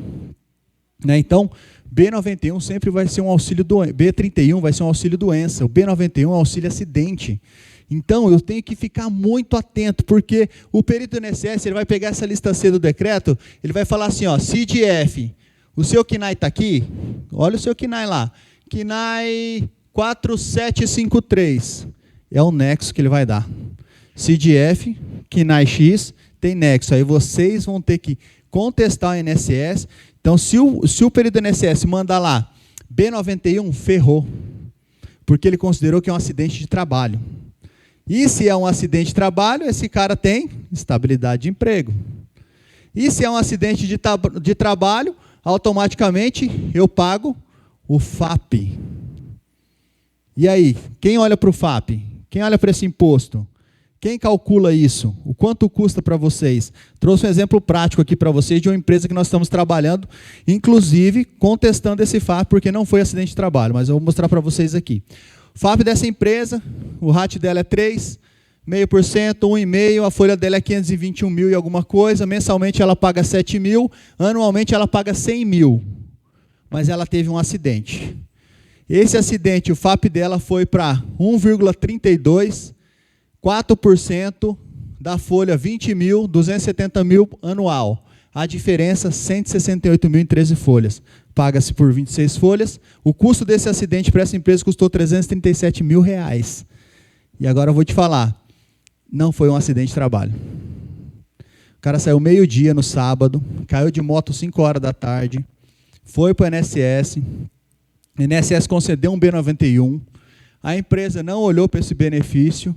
né? Então, B91 sempre vai ser um auxílio doença, B31 vai ser um auxílio doença, o B91 é um auxílio acidente. Então, eu tenho que ficar muito atento, porque o perito do INSS, ele vai pegar essa lista C do decreto, ele vai falar assim, ó, CID-F, o seu KNAI está aqui? Olha o seu KNAI lá, KNAI 4753, é o nexo que ele vai dar. CID-F, KNAI X, tem nexo, aí vocês vão ter que contestar o INSS. Então, se o perito do INSS mandar lá B91, ferrou, porque ele considerou que é um acidente de trabalho. E se é um acidente de trabalho, esse cara tem estabilidade de emprego. E se é um acidente de trabalho, automaticamente eu pago o FAP. E aí, quem olha para o FAP? Quem olha para esse imposto? Quem calcula isso? O quanto custa para vocês? Trouxe um exemplo prático aqui para vocês de uma empresa que nós estamos trabalhando, inclusive contestando esse FAP, porque não foi acidente de trabalho, mas eu vou mostrar para vocês aqui. O FAP dessa empresa, o RAT dela é 3, 0,5%, 1,5%, a folha dela é 521 mil e alguma coisa, mensalmente ela paga 7 mil, anualmente ela paga 100 mil, mas ela teve um acidente. Esse acidente, o FAP dela foi para 1,32%, 4% da folha 20 mil, 270 mil anual. A diferença, 168 mil em 13 folhas. Paga-se por 26 folhas. O custo desse acidente para essa empresa custou 337 mil reais. E agora eu vou te falar, não foi um acidente de trabalho. O cara saiu meio-dia no sábado, caiu de moto 5 horas da tarde, foi para o INSS, o INSS concedeu um B91, a empresa não olhou para esse benefício,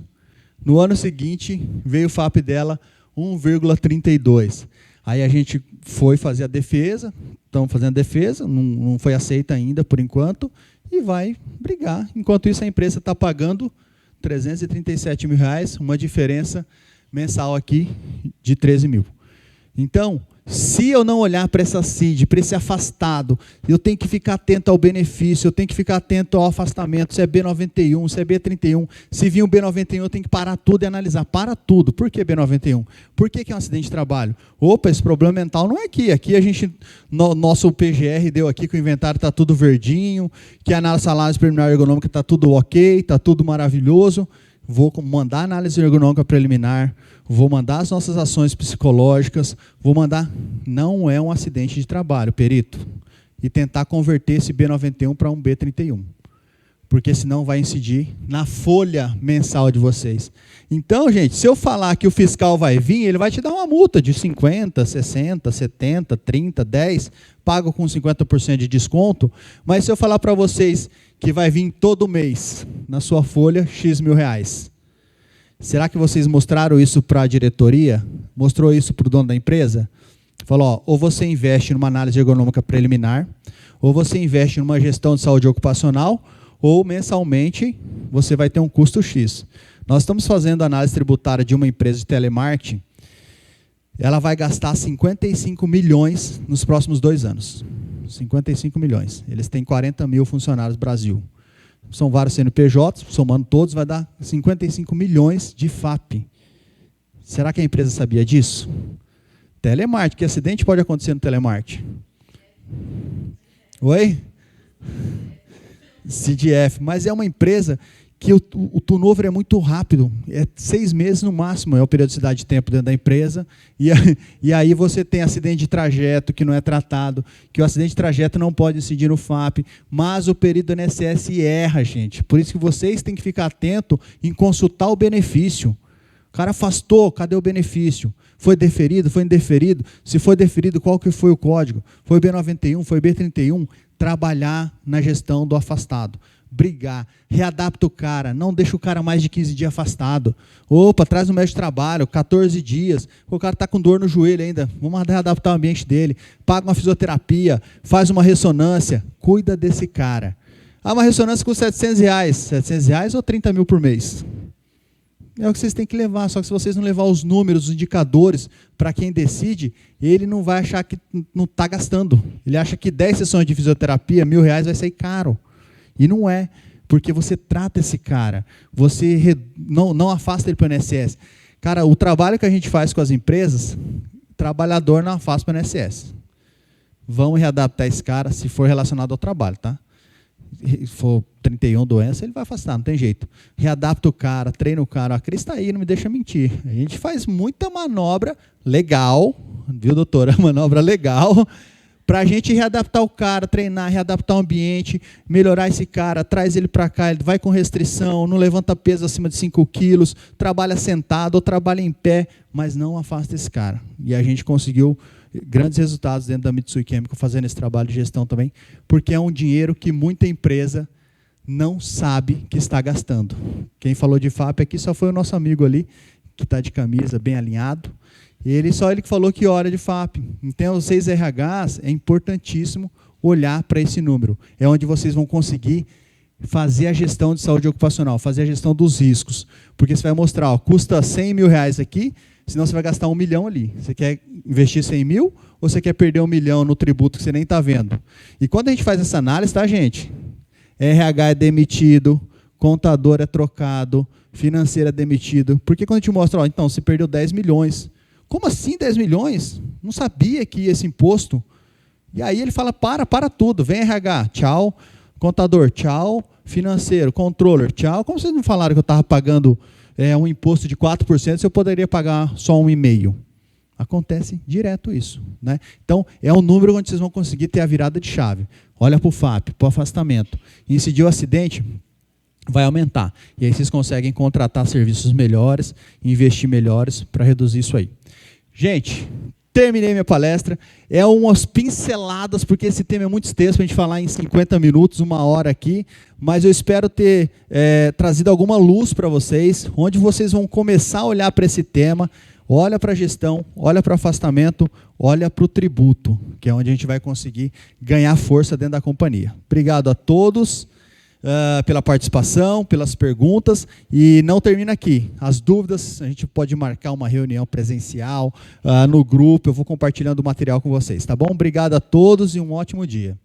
no ano seguinte veio o FAP dela 1,32. Aí a gente foi fazer a defesa, estamos fazendo a defesa, não foi aceita ainda por enquanto, e vai brigar. Enquanto isso a empresa está pagando 337 mil reais, uma diferença mensal aqui de 13 mil. Então, se eu não olhar para essa CID, para esse afastado, eu tenho que ficar atento ao benefício, eu tenho que ficar atento ao afastamento, se é B91, se é B31, se vir um B91 eu tenho que parar tudo e analisar, para tudo. Por que B91? Por que é um acidente de trabalho? Opa, esse problema mental não é aqui, aqui a gente, nosso PGR deu aqui que o inventário está tudo verdinho, que a análise salário preliminar ergonômica está tudo ok, está tudo maravilhoso, vou mandar análise ergonômica preliminar, vou mandar as nossas ações psicológicas, vou mandar... Não é um acidente de trabalho, perito. E tentar converter esse B91 para um B31. Porque senão vai incidir na folha mensal de vocês. Então, gente, se eu falar que o fiscal vai vir, ele vai te dar uma multa de 50, 60, 70, 30, 10, pago com 50% de desconto, mas se eu falar para vocês que vai vir todo mês na sua folha X mil reais, será que vocês mostraram isso para a diretoria? Mostrou isso para o dono da empresa? Falou, ó, ou você investe numa análise ergonômica preliminar, ou você investe numa gestão de saúde ocupacional, ou mensalmente você vai ter um custo X. Nós estamos fazendo análise tributária de uma empresa de telemarketing, ela vai gastar 55 milhões nos próximos 2 anos. 55 milhões. Eles têm 40 mil funcionários no Brasil. São vários CNPJs, somando todos, vai dar 55 milhões de FAP. Será que a empresa sabia disso? Telemarketing, que acidente pode acontecer no telemarketing? Oi? CID-F, mas é uma empresa que o turnover é muito rápido, é 6 meses no máximo, é a periodicidade de tempo dentro da empresa, e aí você tem acidente de trajeto que não é tratado, que o acidente de trajeto não pode incidir no FAP, mas o perito do INSS erra, gente, por isso que vocês têm que ficar atento em consultar o benefício. O cara afastou, cadê o benefício? Foi deferido, foi indeferido? Se foi deferido, qual que foi o código? Foi B91, foi B31? Trabalhar na gestão do afastado. brigar, readapta o cara, não deixa o cara mais de 15 dias afastado. Opa, traz um médico de trabalho, 14 dias, o cara está com dor no joelho ainda, vamos readaptar o ambiente dele, paga uma fisioterapia, faz uma ressonância, cuida desse cara. Uma ressonância custa R$700, R$700 ou 30 mil por mês? É o que vocês têm que levar, só que se vocês não levar os números, os indicadores, para quem decide, ele não vai achar que não está gastando. Ele acha que 10 sessões de fisioterapia, R$1.000 vai sair caro. E não é, porque você trata esse cara, você não afasta ele para o INSS. Cara, o trabalho que a gente faz com as empresas, trabalhador não afasta para o INSS. Vamos readaptar esse cara se for relacionado ao trabalho, tá? Se for 31 doença, ele vai afastar, não tem jeito. Readapta o cara, treina o cara. A Cris está aí, não me deixa mentir. A gente faz muita manobra legal, viu, doutora? Manobra legal, para a gente readaptar o cara, treinar, readaptar o ambiente, melhorar esse cara, traz ele para cá, ele vai com restrição, não levanta peso acima de 5 quilos, trabalha sentado ou trabalha em pé, mas não afasta esse cara. E a gente conseguiu grandes resultados dentro da Mitsui Chemical fazendo esse trabalho de gestão também, porque é um dinheiro que muita empresa não sabe que está gastando. Quem falou de FAP aqui só foi o nosso amigo ali, que está de camisa, bem alinhado. Ele que falou que hora de FAP. Então, os 6 RHs, é importantíssimo olhar para esse número. É onde vocês vão conseguir fazer a gestão de saúde ocupacional, fazer a gestão dos riscos. Porque você vai mostrar, custa R$100 mil aqui, senão você vai gastar R$1 milhão ali. Você quer investir 100 mil ou você quer perder R$1 milhão no tributo que você nem está vendo? E quando a gente faz essa análise, tá, gente? RH é demitido, contador é trocado, financeiro é demitido. Porque quando a gente mostra, então, você perdeu 10 milhões. Como assim 10 milhões? Não sabia que ia esse imposto. E aí ele fala, para tudo. Vem RH, tchau. Contador, tchau. Financeiro, controller, tchau. Como vocês não falaram que eu estava pagando um imposto de 4%, se eu poderia pagar só 1,5%? Acontece direto isso, né? Então, é um número onde vocês vão conseguir ter a virada de chave. Olha para o FAP, para o afastamento. Incidiu o acidente, vai aumentar. E aí vocês conseguem contratar serviços melhores, investir melhores para reduzir isso aí. Gente, terminei minha palestra. É umas pinceladas, porque esse tema é muito extenso para a gente falar em 50 minutos, 1 hora aqui. Mas eu espero ter trazido alguma luz para vocês, onde vocês vão começar a olhar para esse tema. Olha para a gestão, olha para o afastamento, olha para o tributo, que é onde a gente vai conseguir ganhar força dentro da companhia. Obrigado a todos pela participação, pelas perguntas, e não termina aqui. As dúvidas, a gente pode marcar uma reunião presencial no grupo, eu vou compartilhando o material com vocês, tá bom? Obrigado a todos e um ótimo dia.